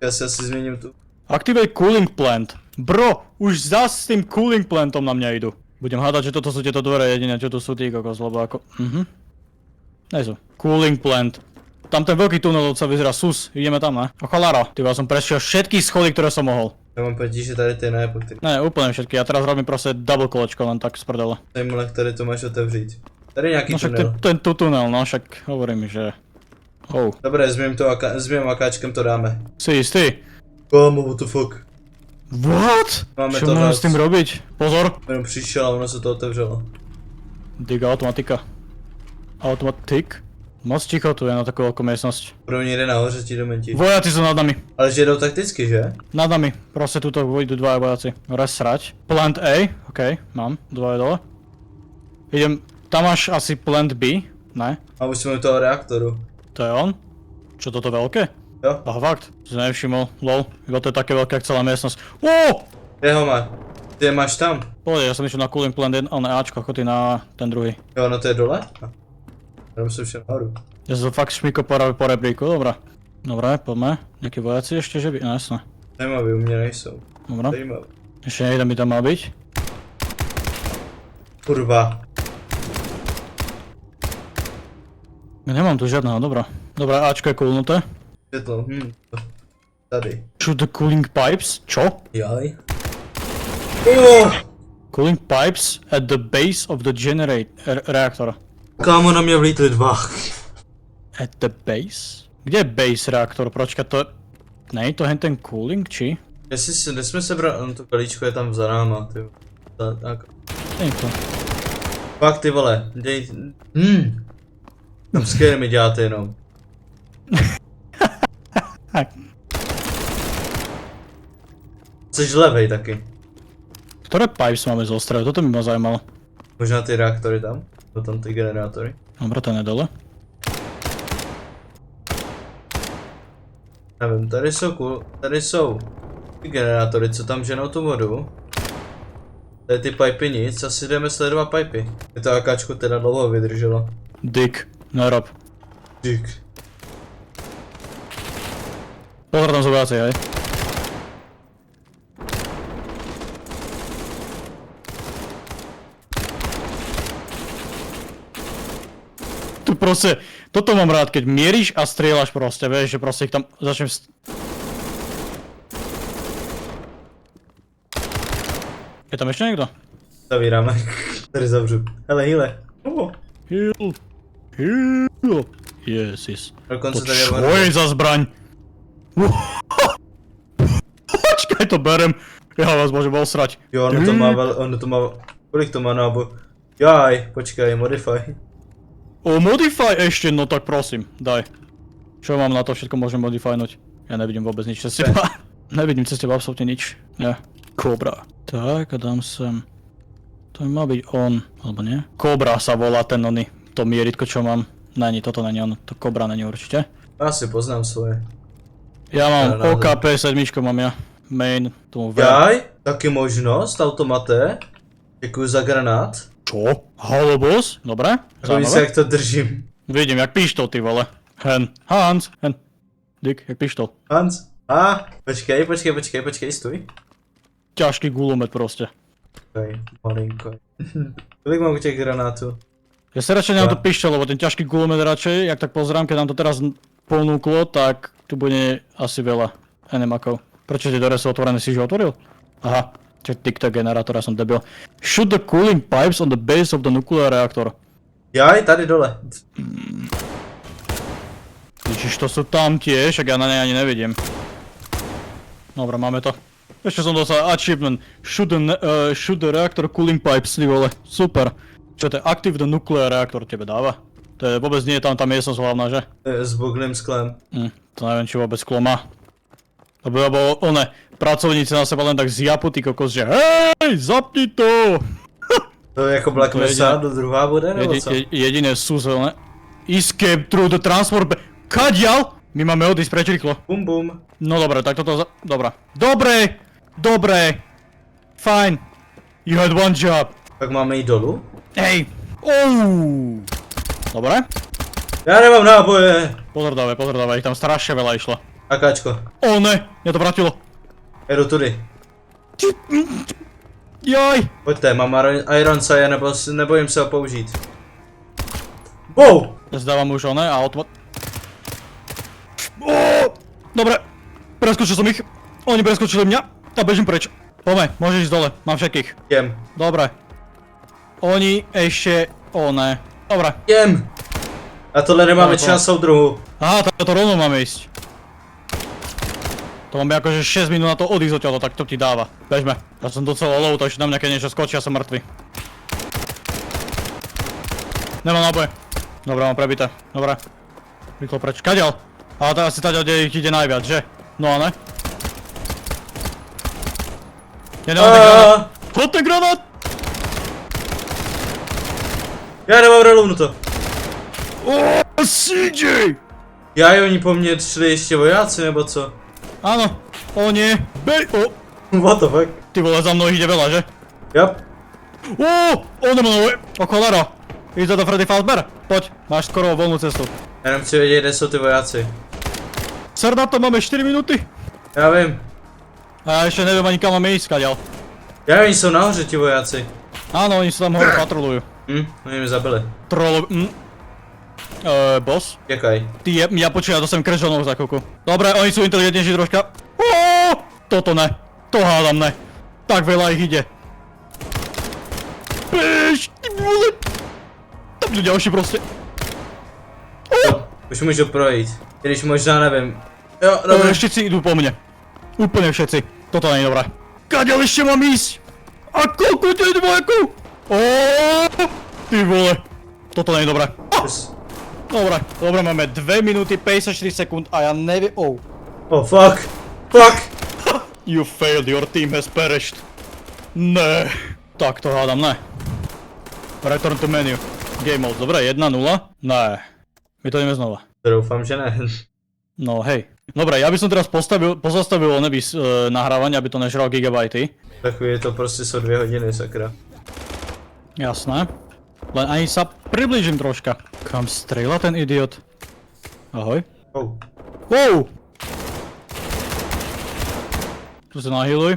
Ja si asi změním tu. Activate cooling plant. Bro, už zas s tým cooling plantom na mňa idú. Budem hádať, že toto sú tieto dvere jediné, čo tu sú tí kokos, lebo ako... Nejsú. Cooling plant. Tam ten veľký tunel sa vyzerá sus, ideme tam, ne? Ochalaro, ty som prešiel všetky schody, ktoré som mohol. Ja mám potíž, že tady ty ne, po který... Ne, úplne všetky, ja teraz robím proste double kolečko, len tak z prdele. Zajímavé, který to máš otevřít. Tady nějaký No však tunel. ten tu tunel, no však hovorím, že... Oh. Dobré, s mým akáčkem to dáme. Si istý? Kámo, what the fuck. What? Máme Čo to mám rád. s tým robiť? Pozor. Jenom přišel a ono se to otevřelo. Dig automatika. Automatik? Moc ticho tu je na takú veľkú miestnosť. Budou někde nahoře ti dementi. Vojaci sú nad nami. Ale že jedou takticky, že? Nad nami. Proste tuto vojdu dvaja vojaci. Resrať. Plant A. OK, mám. Dvoje dole. Idem. Tam máš asi plant B. Ne? A už jsme u toho reaktoru. To je on? Čo toto veľké? Jo? Aha, fakt. Si nevšimol. Lol. Iba to je také veľké, jak celá miestnosť. Ó! Kde ho má? Ty je máš tam? Pohode, ja som išiel na cooling plant 1, ale na Ačko, chodí na ten druhý. Jo, no to je dole? Jenom jsem šel nahoru. Ja som fakt šmíko po rebríku, dobrá. Dobre, poďme. Nejakí vojaci ešte, že by... No jasné. Zajímavý, u mě nejsou. Dobrá. Zajímavý. Ešte jeden by tam mal byť. Kurva. Ja nemám tu žiadneho, dobrá. Dobrá, Ačko je coolnuté. Světlo, Tady. Shoot the cooling pipes? Čo? Jaj. Cooling pipes at the base of the reaktor. Kámo, na mě vlítli dva. At the base? Kde je base reaktor? Pročka to... Nej, to je ten cooling, či? Kde jsme se brali, no to kalíčko je tam za náma, ty. Tak. Nej to. Fakt ty vole, děj... Tam scare mi děláte jenom. Jseš levej taky. Ktoré pipes máme z ostrova? Toto by ma zajímalo. Možná ty reaktory tam? No tam ty generátory. Dobre, ten je dole. Nevím, tady jsou ty generátory, co tam ženou tu vodu. Tady ty pipy nic, asi jdeme sledovat pipy. Je to akáčko teda dlouho vydrželo. Dick, nerob. Dík. Pozor, tam sú vojaci, hej. Tu proste, toto mám rád, keď mieríš a strieľaš proste, vieš, že proste ich tam začnem... Je tam ešte niekto? Zavíráme. Tady zavřu. Hele, hýle. Heal. Heal. Jezus. Dokonce To tady je čo voda. je za zbraň? Počkaj, to berem. Ja vás môžem osrať. Jo, ono to má, kolik to má náboj? Jaj, počkaj, modify. O, modify ešte, no tak prosím, daj. Čo mám na to všetko môžem modifajnúť? Ja nevidím vôbec nič cez teba. Nevidím cez teba absolútne nič. Nie. Cobra. Tak a dám sem. To má byť on, alebo nie? Cobra sa volá ten oný, to mieritko čo mám. Není, toto není on, to Cobra není určite. Já si poznám svoje. Ja mám Granády. OKP 7 mám ja. Main, tomu V. Jaj, taky možnost, automate. Děkuji za granát. Čo? Halobos? Dobre, Takový se, zaujímavé. jak to držím. Vidím, jak pištol, ty vole. Hen. Hans, hen. Dick, jak pištol. Hans. Počkej, stůj. Ťažký gulomet proste. Počkej, malinko. Kolik mám těch granátů? Ja sa radšej nemám to pištol, lebo ten ťažký gulomet radšej, jak tak pozerám, keď nám to teraz ponúklo, tak tu bude asi veľa enemakov. Prečo tie dvere sú otvorené, si už otvoril? Aha, čak TikTok generátor, ja som debil. Shoot the cooling pipes on the base of the nuclear reactor. Jaj, tady dole. Ježiš, to sú tam tiež, ak ja na nej ani nevidím. Dobre, máme to. Ešte som dostal achievement. Shoot the reactor cooling pipes, ty vole. Super. Čo to je? Active the nuclear reactor tebe dáva? To je vôbec nie je tam tá miestnosť hlavná, že? S buglým sklem. To neviem, či vôbec sklo má. Lebo one, pracovníci na seba len tak zjapu, ty kokos, že hej, zapni to! To je jako Black To je Mesa do druhá bude, nebo co? Jediné súzelné. Escape through the transport Kadiaľ? My máme odísť preč rýchlo. Bum bum. No dobre, tak toto Dobra. Dobre! Fine. You had one job. Pak máme jít dolů? Hej! Dobre. Já nemám náboje. Pozor dávaj, ich tam strašne veľa išlo. Akáčko, O ne, mňa to vrátilo. jedu tudy. Jaj! Pojďte, mám Iron Saya, nebojím se ho použít. Wow! Zdávam už one a automat... Dobre, preskočil som ich. Oni preskočili mňa a bežím preč. Poďme, môžeš ísť dole, mám všetkých. Jem. Dobre. Oni ešte... ne. Dobre. Jem! A tohle nemá Pojď, většina pojď. soudruhu. Aha, tak to rovno máme ísť. To máme akože 6 minút na to odísť odtiaľto, tak to ti dáva. Bežme. Ja som docela low, takže na mňa keď niečo skočí, ja som mŕtvy. Nemám náboje. Dobre, mám prebité. Dobre. Rýchlo preč. Kadeľ? Ale to asi taďal, kde ich ide najviac, že? No a ne? Ja nemám ten granát. Chod ten granát! Já nemám relovnuto. CJ! Já i oni po mně šli ještě vojáci, nebo co? Áno. O nie. What the fuck? Ty vole, za mnou ich ide veľa, že? Yep. On mnou, o kolero. Ide to Freddy Fazbear. Poď, máš skoro voľnú cestu. Jenom chci vědět, kde jsou ty vojáci. Ser na to máme 4 minúty. Já vím. A ja ešte neviem ani kam máme ísť, kadeľ. Já oni jsou nahoře, ti vojáci. Áno, oni sa tam hore patrolujú. Oni mě zabili. Boss? Jakaj. Ty, ja počujem, ja dostanem kržonou za chvíľku. Dobre, oni sú inteligentnejší troška. Toto ne. To hádam ne. Tak veľa ich ide. Bež, ty vole. Tam sú ďalší proste. Už můžu projít. Když možná nevím. Jo, dobré. Všetci idú po mne. Úplne všetci. Toto nie je dobré. Kadeľ ešte mám ísť? A koľko to je dvojakov? Ty vole. Toto nie je dobré. Dobre, máme 2 minúty 54 sekúnd a ja neviem... Oh fuck. Fuck. You failed, your team has perished. Ne. Tak to hádam, ne. Return to menu. Game mode, dobre, 1-0. Ne. My to ideme znova. Doufám, že ne. No hej. Dobre, ja by som teraz pozastavil nahrávanie, aby to nežral gigabajty. Takový to prostě jsou 2 hodiny, sakra. Jasné. Len ani sa priblížim troška. Kam strieľa ten idiot? Ahoj. Oh. Wow! Tu sa nahealuj.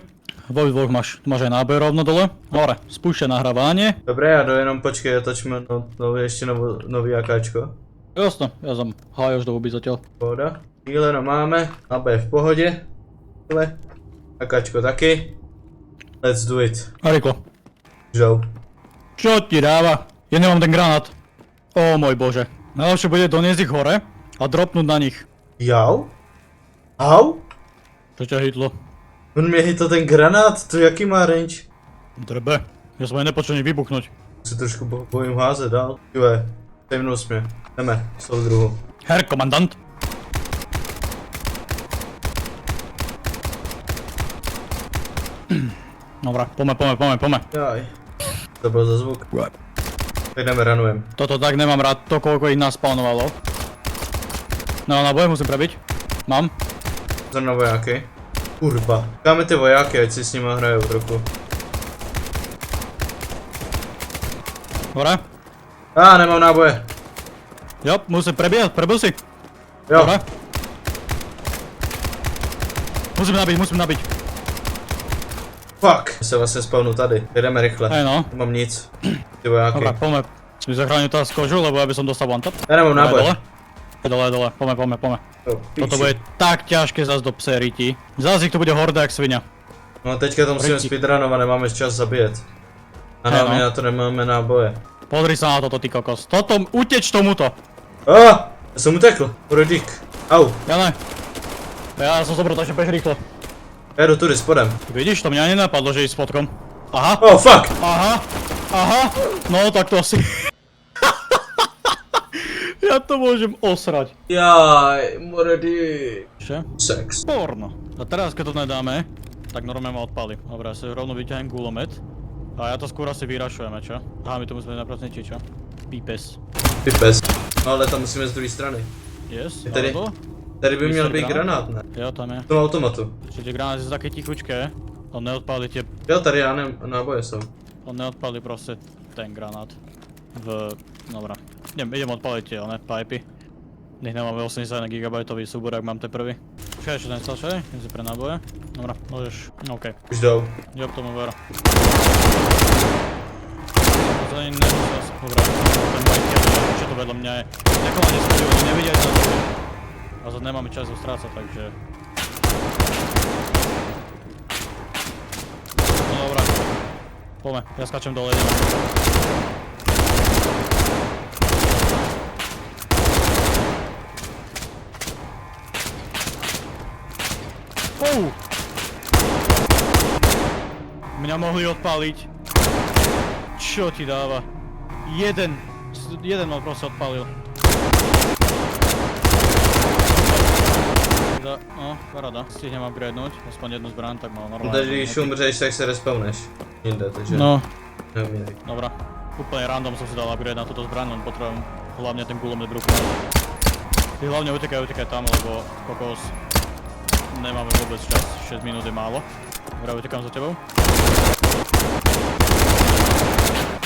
Vo dvoch máš aj náboj rovno dole. Dobre, spúšťaj nahrávanie. Dobré, já jenom počkej, otočme ještě nový akáčko. Jasno, ja som háj už do huby zatiaľ. Pohoda. Healera máme, AB v pohodě. Tohle. Akáčko taky. Let's do it. A rýchlo. Žou. Čo ti dáva? Ja nemám ten granát. Ó môj bože. Najlepšie bude doniesť ich hore a dropnúť na nich. Jau? Au? Čo ťa hitlo? On mě hitl ten granát, to jaký má range? Drbe. Ja som aj nepočul vybuchnúť. Se trošku bojím házet dál. Jue, sejmnul jsi mě. Jdeme, soudruhu. Herr komandant. Dobre, poďme. Jaj. To byl za zvuk. Tak jdeme, ranujem. Toto tak nemám rád, to koľko ich naspawnovalo. No, náboje musím prebiť. Mám. Pozor na vojáky. Kurva. Káme ty vojáky, ať si s nima hrajou trochu. Dobre. Nemám náboje. Jo, musím prebíjať, prebil si. Jo. Dobre. Musím nabiť. Fuck. Se vlastně spawnu tady. Jdeme rychle. Hej no. Nemám nic. Ty vojáky. Dobre, poďme. Si zachránil teraz kožu, lebo ja by som dostal one tap. Já nemám náboje. Dole. Poďme. Jo, Toto píči. bude tak ťažké zase do psériti. Zase ich to bude horda jak svinia. No teďka to musíme Proti. speedrunovat, nemáme čas zabíjet. A Hej, hlavně no. na to nemáme náboje. Pozri sa na toto, ty kokos. Uteč tomuto. Já jsem utekl. Rodík. Au. Ja ne. Ja som zobral, takže bež rýchlo. Já jdu tudy spodem. Vidíš, to mňa ani nenapadlo, že ísť s fotkom. Aha. Oh fuck. Aha. No tak to asi. Ja to môžem osrať. Jaj, Moredík. Čo? Sex. Porno. A teraz keď to nedáme, tak normálne ma odpáli. Dobre, ja si rovno vyťahnem gulomet. A ja to skôr asi vyrašujeme, čo? Aha, my to musíme napracničiť, čo? Pípes. Ty pes. No ale tam musíme z druhé strany. Yes, Je tady- alebo? Tady by měl být Granát? granát, ne? Jo, tam je. V tom automatu. Čiže tie granáty sú také tichučké. On neodpálí tie... Jo, tady já nevím, náboje jsou. On neodpálí proste ten granát. Dobra. Idem odpáliť tie, ne? Pipey. Nech nemáme 81 GB súbor, ak mám ten prvý. Čo ešte ten stal, čo je? Idem si pre náboje. Dobra, môžeš. OK. Už jdou. Jo, k tomu ver. To ani nemusí asi dobrá. Ten majiteľ, čo to vedľa mňa je. Nekoľa nesmúdi, oni nevidia na to. A zase nemáme čas ho strácať, takže... No dobrá. Poďme, ja skačem dole, ideme. Mňa mohli odpáliť. Čo ti dáva? Jeden ma proste odpálil. No, paráda. Stihnem upgradenúť, aspoň jednu zbraň, tak mal normálne. Tady když umřeš, tak se respawneš. Jinde, takže No, neumírej. dobra. Úplne random som si dal upgrade na túto zbraň, len potrebujem hlavne ten gulomet v ruku. Ty hlavne utekaj tam, lebo kokos nemáme vôbec čas, 6 minút je málo. Dobre, utekám za tebou.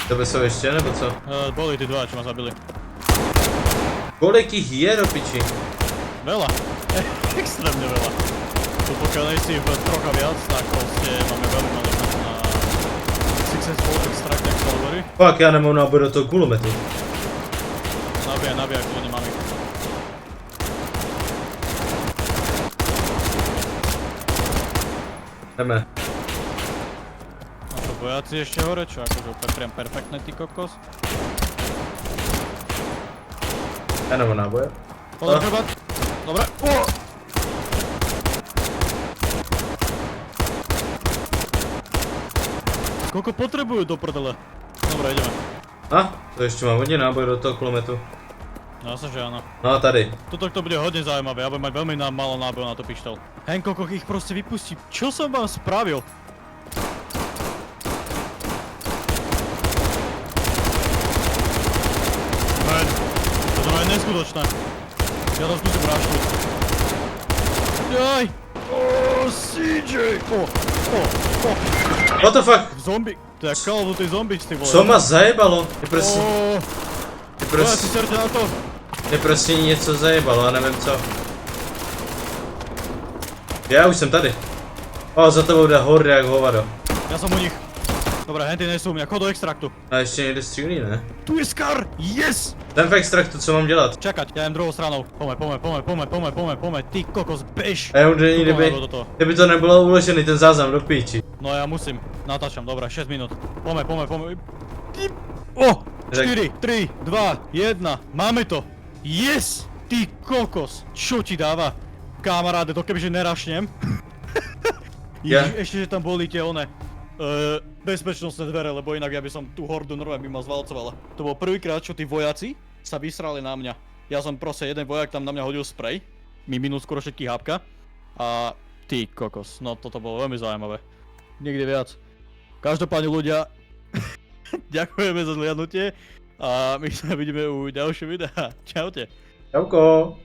Tebe jsou ještě, nebo co? Boli tí dva, čo ma zabili. Kolik jich je do piči? Veľa. Extrémne veľa. Tu pokiaľ nejsi v trocha viac, tak proste máme veľmi malý čas na successful extract, jak sa hovorí. Fuck, já nemám náboj do toho kulometu. Nabíjaj, kľudne máme. Jdeme. A to vojaci ešte hore, čo akože úplne priam perfektné, ty kokos. Já nemám náboje. Podľa chrbát. Dobre. Koľko potrebujú do prdele? Dobre, ideme. To ještě mám hodně náboj do toho kulometu. No sa, že áno. No tady. Toto to bude hodne zaujímavé, ja budem mať veľmi málo nábojov na to pištol. Hancock ich proste vypustí. Čo som vám spravil? Man, toto je neskutočné. Ja to skúsim rášnuť. Jaj! CJ! What the fuck? Zombie, to je Call of Duty Zombies, ty vole. Co ma zajebalo? Vojáci, serte na to. Mě prostě něco zajebalo, já nevím co. Já už jsem tady. Za tebou jde horde jak hovado. Ja som u nich. Dobre, henty nejsou u mňa, chod do extraktu. A ještě někde střílí, ne? Tu je Scar! Yes! Ten v extraktu, co mám dělat? Čakať, ja idem druhou stranou. Poďme, ty kokos, bež! A já už není, kdyby to nebylo uložený ten záznam do píči. No ja musím, natáčam, dobre, 6 minút. Poďme. O! 4, 3, 2, 1, máme to! Yes! Ty kokos, čo ti dáva? Kamaráde, to kebyže nerašnem. Ježiš, ešte, že tam boli tie one bezpečnostné dvere, lebo inak ja by som tú hordu normálne by ma zvalcovala. To bol prvýkrát, čo tí vojaci sa vysrali na mňa. Ja som proste, jeden vojak tam na mňa hodil sprej, mi minul skoro všetkých hápka. A ty kokos, no toto bolo veľmi zaujímavé. Niekde viac. Každopádne ľudia, ďakujeme za zhliadnutie a my sa vidíme u ďalšieho videa. Čaute. Čauko.